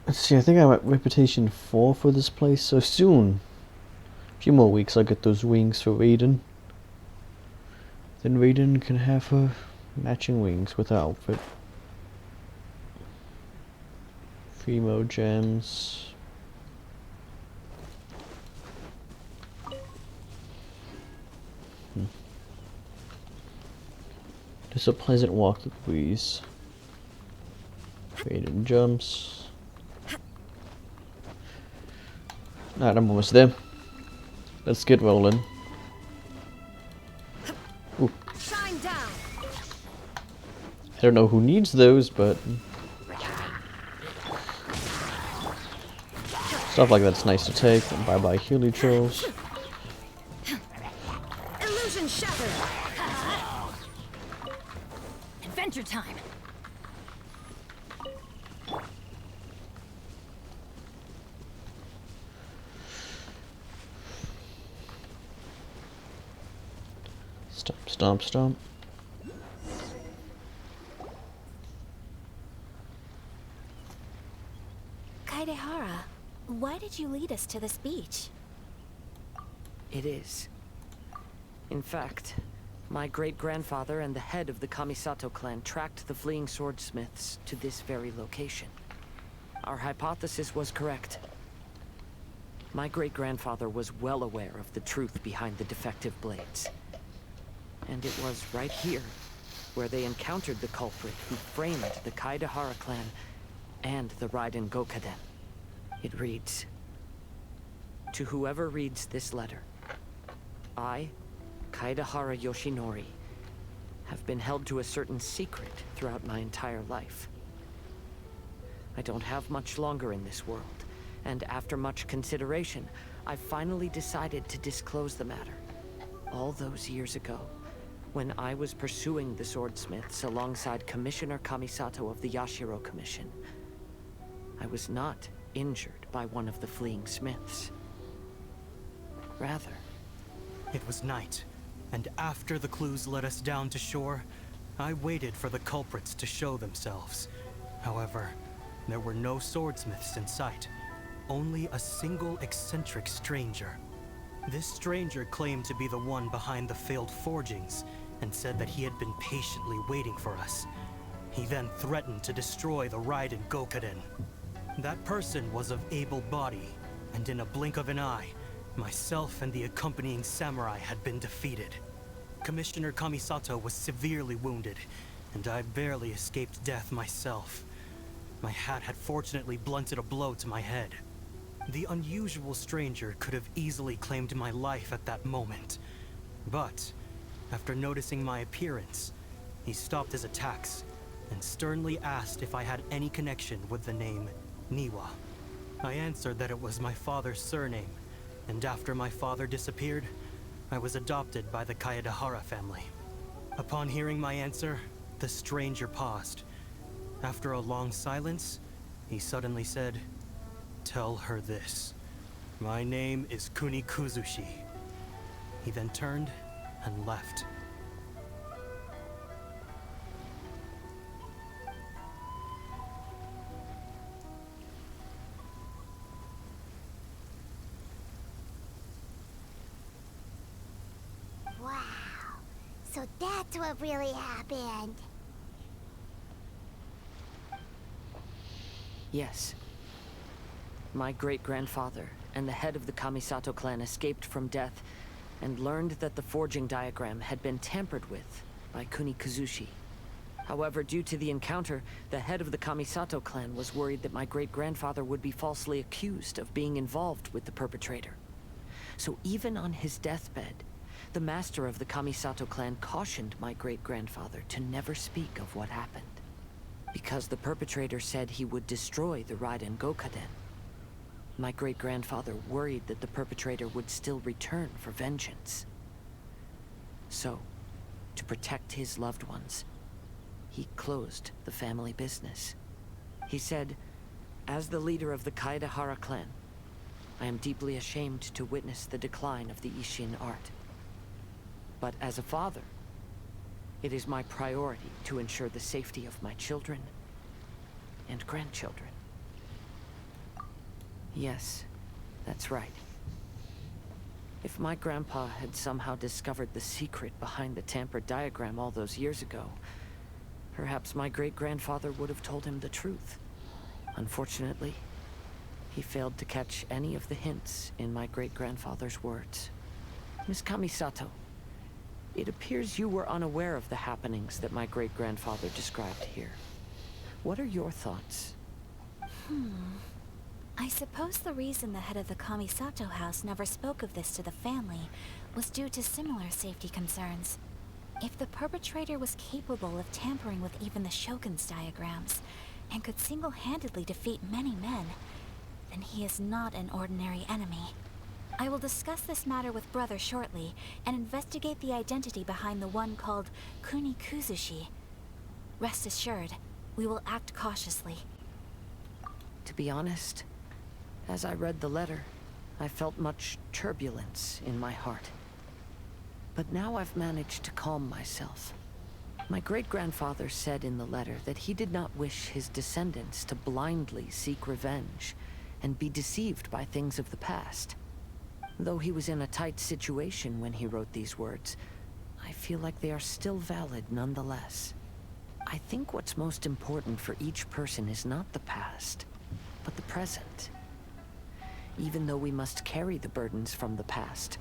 Let's see, I think I'm at Reputation 4 for this place, so soon. A few more weeks I'll get those wings for Raiden. Then Raiden can have her matching wings with her outfit. 3 more gems. Just a pleasant walk with Breeze. Raiden jumps. Alright, I'm almost there. Let's get rolling. Ooh. Shine down. I don't know who needs those, but stuff like that's nice to take. And bye-bye Healy Trolls. Illusion shattered. Adventure time. Stomp, stomp, stomp. Kaedehara, why did you lead us to this beach? It is. In fact, my great-grandfather and the head of the Kamisato clan tracked the fleeing swordsmiths to this very location. Our hypothesis was correct. My great-grandfather was well aware of the truth behind the defective blades. And it was right here where they encountered the culprit who framed the Kaedehara clan and the Raiden Gokaden. It reads, "To whoever reads this letter, I, Kaedehara Yoshinori, have been held to a certain secret throughout my entire life. I don't have much longer in this world, and after much consideration, I finally decided to disclose the matter. All those years ago, when I was pursuing the swordsmiths alongside Commissioner Kamisato of the Yashiro Commission, I was not injured by one of the fleeing smiths. Rather, it was night, and after the clues led us down to shore, I waited for the culprits to show themselves. However, there were no swordsmiths in sight, only a single eccentric stranger. This stranger claimed to be the one behind the failed forgings, and said that he had been patiently waiting for us. He then threatened to destroy the Raiden Gokaden. That person was of able body, and in a blink of an eye, myself and the accompanying samurai had been defeated. Commissioner Kamisato was severely wounded, and I barely escaped death myself. My hat had fortunately blunted a blow to my head. The unusual stranger could have easily claimed my life at that moment. But, after noticing my appearance, he stopped his attacks and sternly asked if I had any connection with the name Niwa. I answered that it was my father's surname, and after my father disappeared, I was adopted by the Kaedahara family. Upon hearing my answer, the stranger paused. After a long silence, he suddenly said, "Tell her this. My name is Kuni Kuzushi." He then turned and left. Wow. So that's what really happened. Yes. My great-grandfather and the head of the Kamisato clan escaped from death and learned that the forging diagram had been tampered with by Kuni Kuzushi. However, due to the encounter, the head of the Kamisato clan was worried that my great-grandfather would be falsely accused of being involved with the perpetrator. So even on his deathbed, the master of the Kamisato clan cautioned my great-grandfather to never speak of what happened, because the perpetrator said he would destroy the Raiden Gokaden. My great-grandfather worried that the perpetrator would still return for vengeance. So, to protect his loved ones, he closed the family business. He said, "As the leader of the Kaedahara clan, I am deeply ashamed to witness the decline of the Ishin art. But as a father, it is my priority to ensure the safety of my children and grandchildren." Yes, that's right. If my grandpa had somehow discovered the secret behind the tampered diagram all those years ago, perhaps my great-grandfather would have told him the truth. Unfortunately, he failed to catch any of the hints in my great-grandfather's words. Miss Kamisato, it appears you were unaware of the happenings that my great-grandfather described here. What are your thoughts? I suppose the reason the head of the Kamisato house never spoke of this to the family was due to similar safety concerns. If the perpetrator was capable of tampering with even the Shogun's diagrams, and could single-handedly defeat many men, then he is not an ordinary enemy. I will discuss this matter with Brother shortly, and investigate the identity behind the one called Kuni Kuzushi. Rest assured, we will act cautiously. To be honest, as I read the letter, I felt much turbulence in my heart. But now I've managed to calm myself. My great-grandfather said in the letter that he did not wish his descendants to blindly seek revenge and be deceived by things of the past. Though he was in a tight situation when he wrote these words, I feel like they are still valid nonetheless. I think what's most important for each person is not the past, but the present. Even though we must carry the burdens from the past,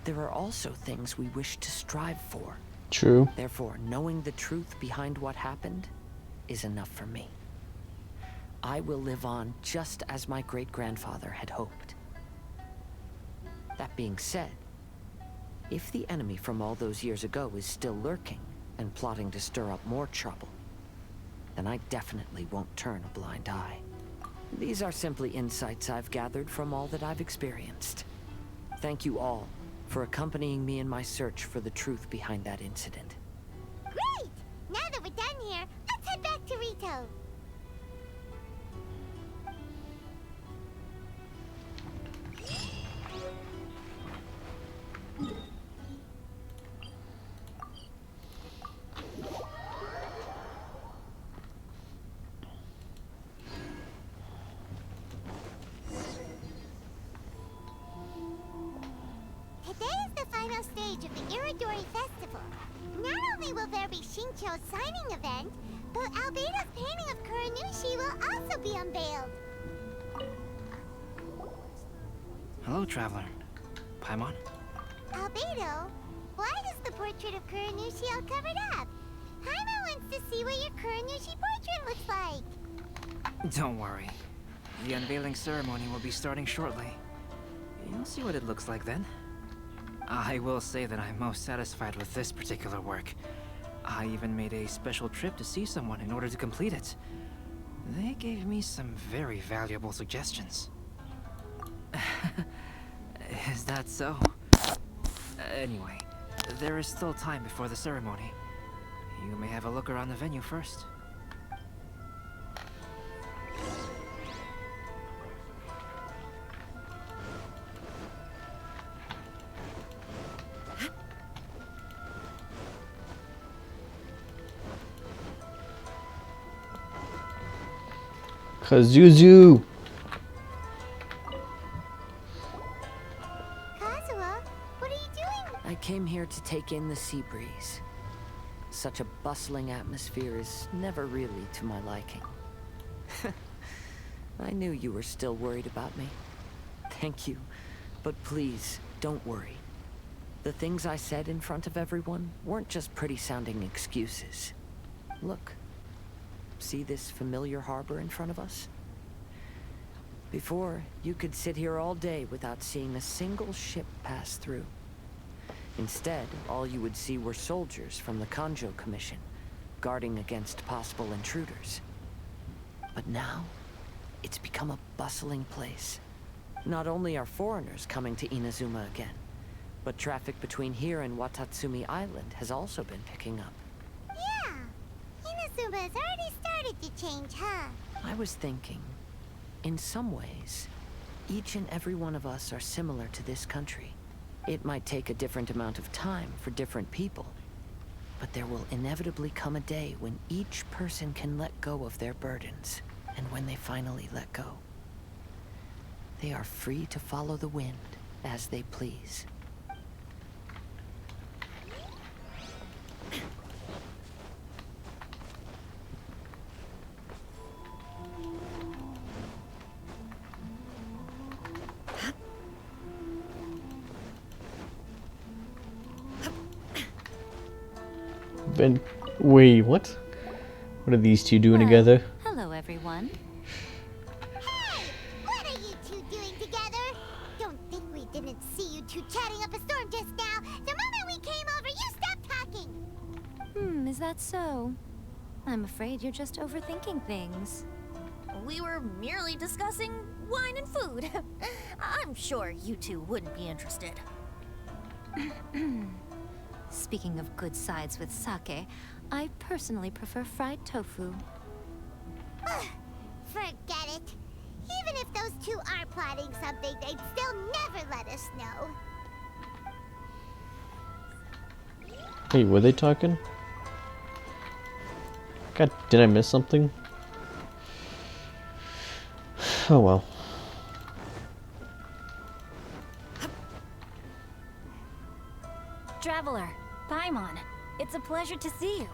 there are also things we wish to strive for. True. Therefore, knowing the truth behind what happened is enough for me. I will live on just as my great-grandfather had hoped. That being said, if the enemy from all those years ago is still lurking and plotting to stir up more trouble, then I definitely won't turn a blind eye. These are simply insights I've gathered from all that I've experienced. Thank you all for accompanying me in my search for the truth behind that incident. Great! Now that we're done here, let's head back to Rito. final stage of the Iridori Festival. Not only will there be Shincho's signing event, but Albedo's painting of Kuranushi will also be unveiled. Hello, traveler. Paimon? Albedo, why is the portrait of Kuranushi all covered up? Paimon wants to see what your Kuranushi portrait looks like. Don't worry. The unveiling ceremony will be starting shortly. You'll see what it looks like then. I will say that I'm most satisfied with this particular work. I even made a special trip to see someone in order to complete it. They gave me some very valuable suggestions. Is that so? Anyway, there is still time before the ceremony. You may have a look around the venue first. Kazuzu! Kazuha, what are you doing? I came here to take in the sea breeze. Such a bustling atmosphere is never really to my liking. I knew you were still worried about me. Thank you, but please, don't worry. The things I said in front of everyone weren't just pretty-sounding excuses. Look. See this familiar harbor in front of us? Before, you could sit here all day without seeing a single ship pass through. Instead, all you would see were soldiers from the Kanjo Commission, guarding against possible intruders. But now, it's become a bustling place. Not only are foreigners coming to Inazuma again, but traffic between here and Watatsumi Island has also been picking up. Yeah, Inazuma has already started to change, huh? I was thinking, in some ways, each and every one of us are similar to this country. It might take a different amount of time for different people, but there will inevitably come a day when each person can let go of their burdens. And when they finally let go, they are free to follow the wind as they please. Wait, what? What are these two doing together? Hello, everyone. Hey! What are you two doing together? Don't think we didn't see you two chatting up a storm just now. The moment we came over, you stopped talking. Is that so? I'm afraid you're just overthinking things. We were merely discussing wine and food. I'm sure you two wouldn't be interested. Speaking of good sides with sake, I personally prefer fried tofu. Forget it. Even if those two are plotting something, they'd still never let us know. Hey, were they talking? God, did I miss something? Oh well. Traveler, Paimon, it's a pleasure to see you.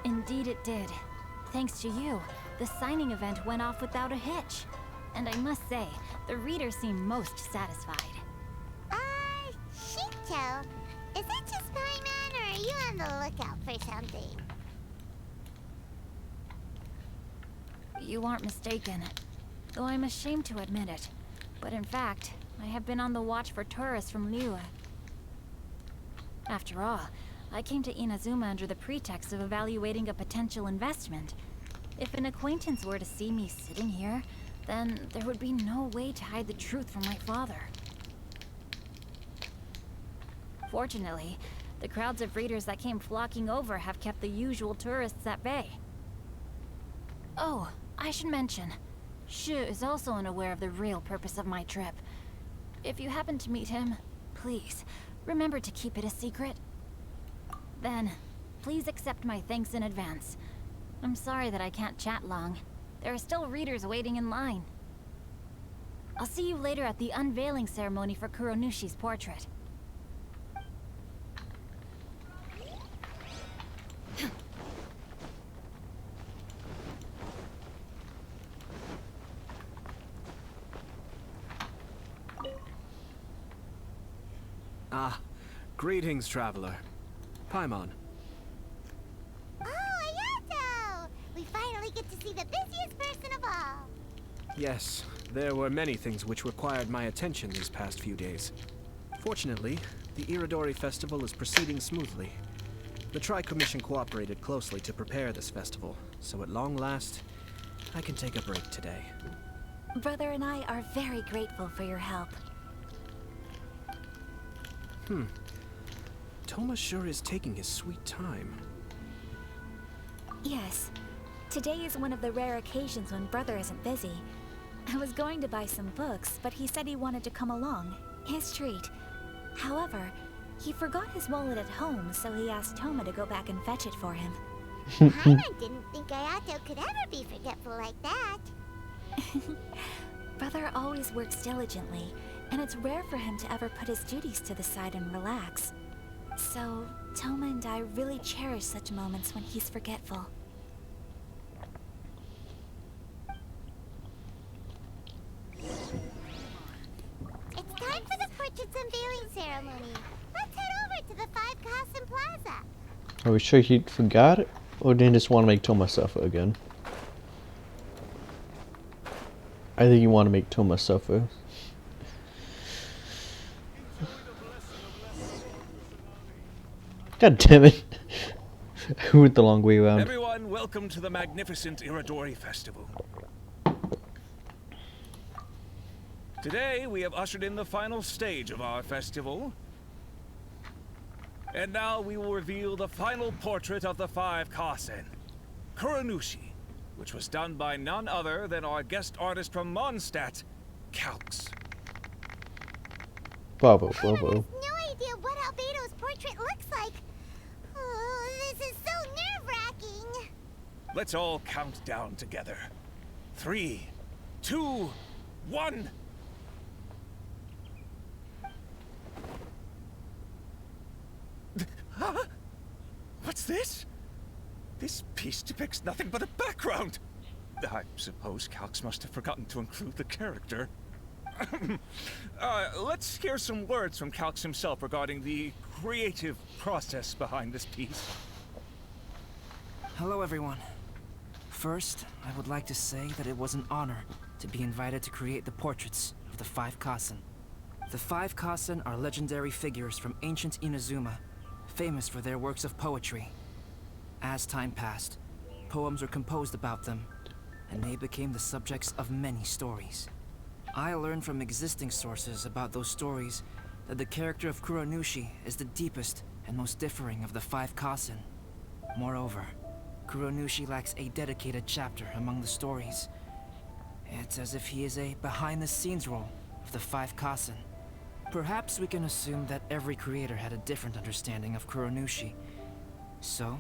Indeed it did. Thanks to you, the signing event went off without a hitch. And I must say, the readers seem most satisfied. Shincho, is that just Paimon, or are you on the lookout for something? You aren't mistaken, though I'm ashamed to admit it. But in fact, I have been on the watch for tourists from Liyue. After all, I came to Inazuma under the pretext of evaluating a potential investment. If an acquaintance were to see me sitting here, then there would be no way to hide the truth from my father. Fortunately, the crowds of readers that came flocking over have kept the usual tourists at bay. Oh, I should mention, Shu is also unaware of the real purpose of my trip. If you happen to meet him, please, remember to keep it a secret. Then, please accept my thanks in advance. I'm sorry that I can't chat long. There are still readers waiting in line. I'll see you later at the unveiling ceremony for Kuronushi's portrait. Ah, greetings, traveler. Paimon. Oh, Ayato! We finally get to see the busiest person of all. Yes, there were many things which required my attention these past few days. Fortunately, the Irodori Festival is proceeding smoothly. The Tri-Commission cooperated closely to prepare this festival, so at long last, I can take a break today. Brother and I are very grateful for your help. Thoma sure is taking his sweet time. Yes. Today is one of the rare occasions when Brother isn't busy. I was going to buy some books, but he said he wanted to come along. His treat. However, he forgot his wallet at home, so he asked Thoma to go back and fetch it for him. Paimon didn't think Ayato could ever be forgetful like that. Brother always works diligently, and it's rare for him to ever put his duties to the side and relax. So, Thoma and I really cherish such moments when he's forgetful. It's time for the portrait's unveiling ceremony. Let's head over to the Five Kasen Plaza. Are we sure he forgot it? Or did he just want to make Thoma suffer again? I think you want to make Thoma suffer. God damn it. I went the long way around. Everyone, welcome to the magnificent Irodori Festival. Today, we have ushered in the final stage of our festival. And now we will reveal the final portrait of the Five Kasen, Kuronushi, which was done by none other than our guest artist from Mondstadt, Calx. Bravo, I bravo. have no idea what Albedo's portrait looks like. Oh, this is so nerve-wracking. Let's all count down together. 3, 2, 1. Huh? What's this? This piece depicts nothing but a background. I suppose Calx must have forgotten to include the character. Let's hear some words from Calx himself regarding the creative process behind this piece. Hello, everyone. First, I would like to say that it was an honor to be invited to create the portraits of the Five Kasen. The Five Kasen are legendary figures from ancient Inazuma, famous for their works of poetry. As time passed, poems were composed about them, and they became the subjects of many stories. I learned from existing sources about those stories that the character of Kuronushi is the deepest and most differing of the Five Kasen. Moreover, Kuronushi lacks a dedicated chapter among the stories. It's as if he is a behind-the-scenes role of the Five Kasen. Perhaps we can assume that every creator had a different understanding of Kuronushi. So,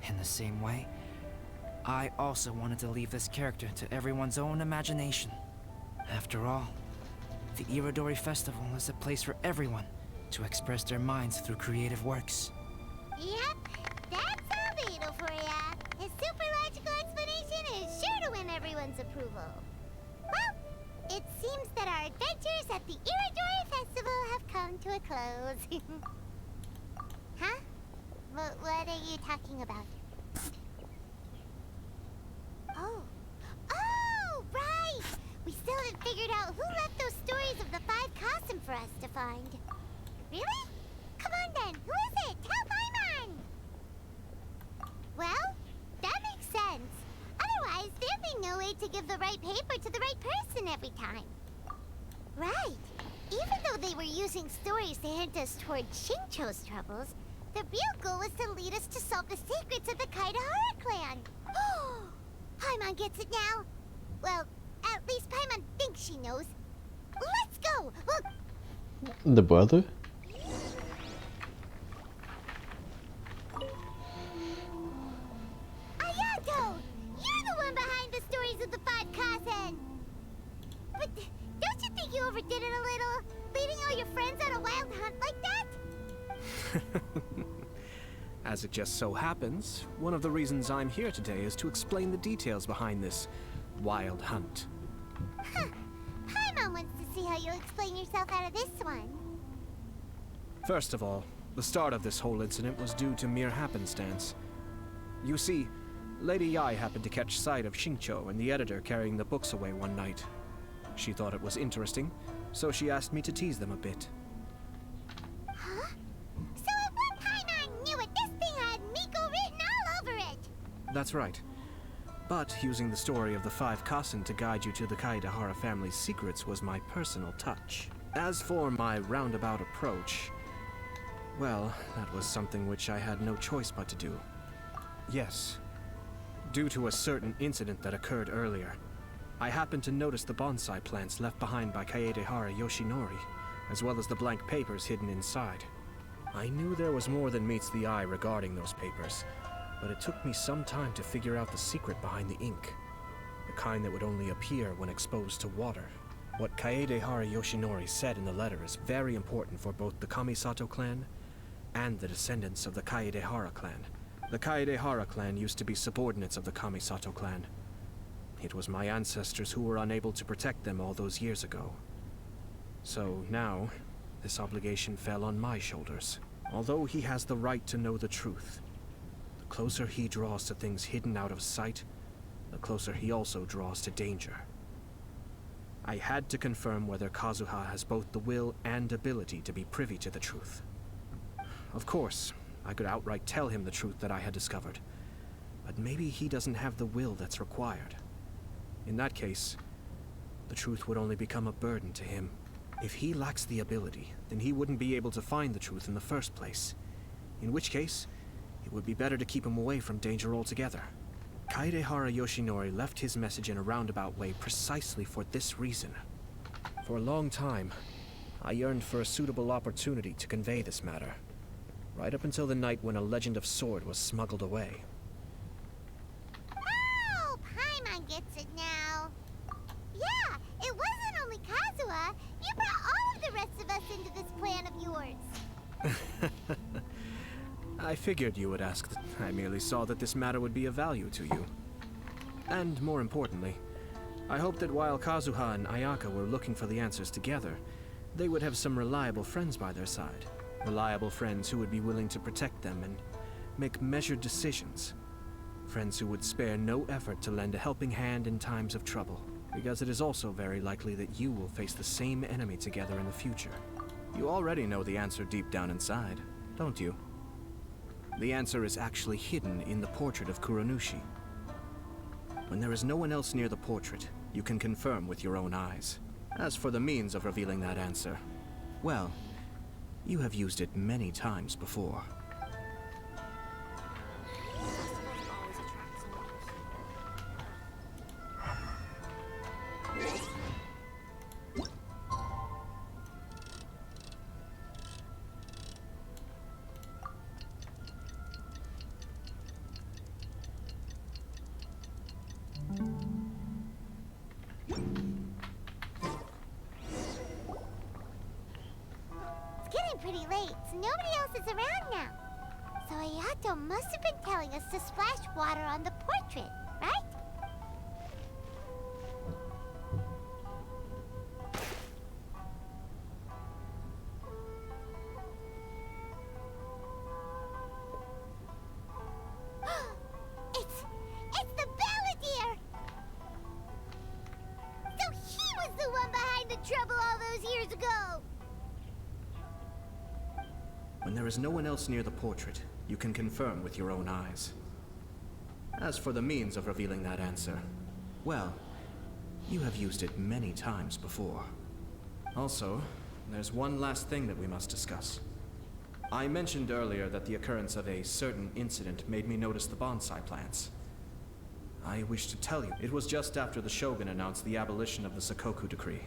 in the same way, I also wanted to leave this character to everyone's own imagination. After all, the Irodori Festival is a place for everyone to express their minds through creative works. Yep, that's Albedo for ya. His super logical explanation is sure to win everyone's approval. Well, it seems that our adventures at the Irodori Festival have come to a close. Huh? What are you talking about? Oh, right! We still haven't figured out who left those stories of the Five Kasen for us to find. Really? Come on then, who is it? Tell Paimon! Well, that makes sense. Otherwise, there'd be no way to give the right paper to the right person every time. Right. Even though they were using stories to hint us toward Shincho's troubles, the real goal was to lead us to solve the secrets of the Kaedahara clan. Paimon gets it now. Well, at least Paimon thinks she knows. Let's go! Look! The brother? Ayato! You're the one behind the stories of the Five Kasen! But don't you think you overdid it a little? Leading all your friends on a wild hunt like that? As it just so happens, one of the reasons I'm here today is to explain the details behind this wild hunt. Huh. Paimon wants to see how you'll explain yourself out of this one. First of all, the start of this whole incident was due to mere happenstance. You see, Lady Yai happened to catch sight of Xingqiu and the editor carrying the books away one night. She thought it was interesting, so she asked me to tease them a bit. Huh? So at one time I knew it, this thing had Miko written all over it! That's right. But using the story of the 5 Kasen to guide you to the Kaedehara family's secrets was my personal touch. As for my roundabout approach, well, that was something which I had no choice but to do. Yes. Due to a certain incident that occurred earlier, I happened to notice the bonsai plants left behind by Kaedehara Yoshinori, as well as the blank papers hidden inside. I knew there was more than meets the eye regarding those papers, but it took me some time to figure out the secret behind the ink. The kind that would only appear when exposed to water. What Kaedehara Yoshinori said in the letter is very important for both the Kamisato clan and the descendants of the Kaedehara clan. The Kaedehara clan used to be subordinates of the Kamisato clan. It was my ancestors who were unable to protect them all those years ago. So now, this obligation fell on my shoulders. Although he has the right to know the truth, the closer he draws to things hidden out of sight, the closer he also draws to danger. I had to confirm whether Kazuha has both the will and ability to be privy to the truth. Of course, I could outright tell him the truth that I had discovered, but maybe he doesn't have the will that's required. In that case, the truth would only become a burden to him. If he lacks the ability, then he wouldn't be able to find the truth in the first place. In which case, it would be better to keep him away from danger altogether. Kaedehara Yoshinori left his message in a roundabout way precisely for this reason. For a long time, I yearned for a suitable opportunity to convey this matter, right up until the night when a legend of sword was smuggled away. Oh, Paimon gets it now. Yeah, it wasn't only Kazuha. You brought all of the rest of us into this plan of yours. I figured you would ask. I merely saw that this matter would be of value to you. And more importantly, I hoped that while Kazuha and Ayaka were looking for the answers together, they would have some reliable friends by their side. Reliable friends who would be willing to protect them and make measured decisions. Friends who would spare no effort to lend a helping hand in times of trouble. Because it is also very likely that you will face the same enemy together in the future. You already know the answer deep down inside, don't you? The answer is actually hidden in the portrait of Kuronushi. When there is no one else near the portrait, you can confirm with your own eyes. As for the means of revealing that answer, well, you have used it many times before. Pretty late, so nobody else is around now. So Ayato must have been telling us to splash water on the portrait, right? It's the Balladeer! So he was the one behind the trouble all those years ago! When there is no one else near the portrait, you can confirm with your own eyes. As for the means of revealing that answer, well, you have used it many times before. Also, there's one last thing that we must discuss. I mentioned earlier that the occurrence of a certain incident made me notice the bonsai plants. I wish to tell you, it was just after the Shogun announced the abolition of the Sakoku Decree.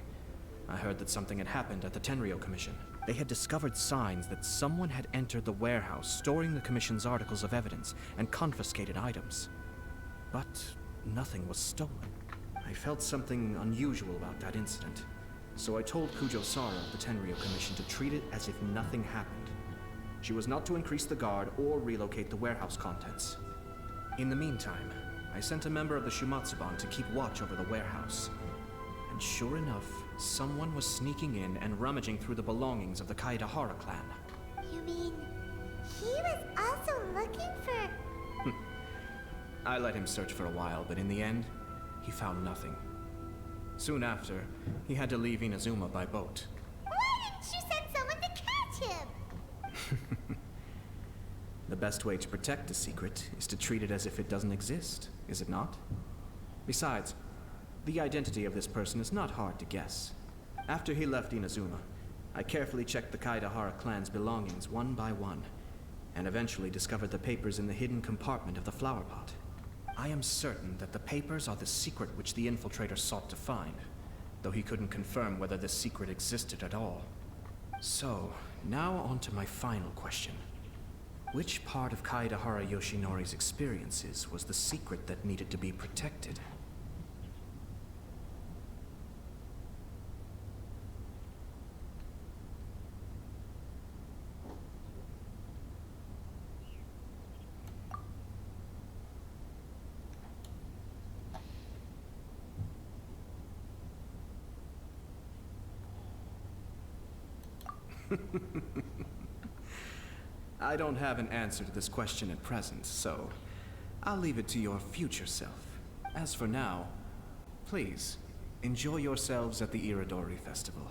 I heard that something had happened at the Tenryou Commission. They had discovered signs that someone had entered the warehouse storing the Commission's articles of evidence and confiscated items. But nothing was stolen. I felt something unusual about that incident, so I told Kujo Sara of the Tenryou Commission to treat it as if nothing happened. She was not to increase the guard or relocate the warehouse contents. In the meantime, I sent a member of the Shumatsuban to keep watch over the warehouse. And sure enough, someone was sneaking in and rummaging through the belongings of the Kaedehara clan. mean, he was also looking for... I let him search for a while, but in the end, he found nothing. Soon after, he had to leave Inazuma by boat. Why didn't you send someone to catch him? The best way to protect a secret is to treat it as if it doesn't exist, is it not? Besides, the identity of this person is not hard to guess. After he left Inazuma, I carefully checked the Kaedahara clan's belongings one by one, and eventually discovered the papers in the hidden compartment of the flower pot. I am certain that the papers are the secret which the infiltrator sought to find, though he couldn't confirm whether this secret existed at all. So, now on to my final question. Which part of Kaedahara Yoshinori's experiences was the secret that needed to be protected? I don't have an answer to this question at present, so I'll leave it to your future self. As for now, please, enjoy yourselves at the Irodori Festival.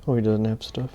Oh, he doesn't have stuff.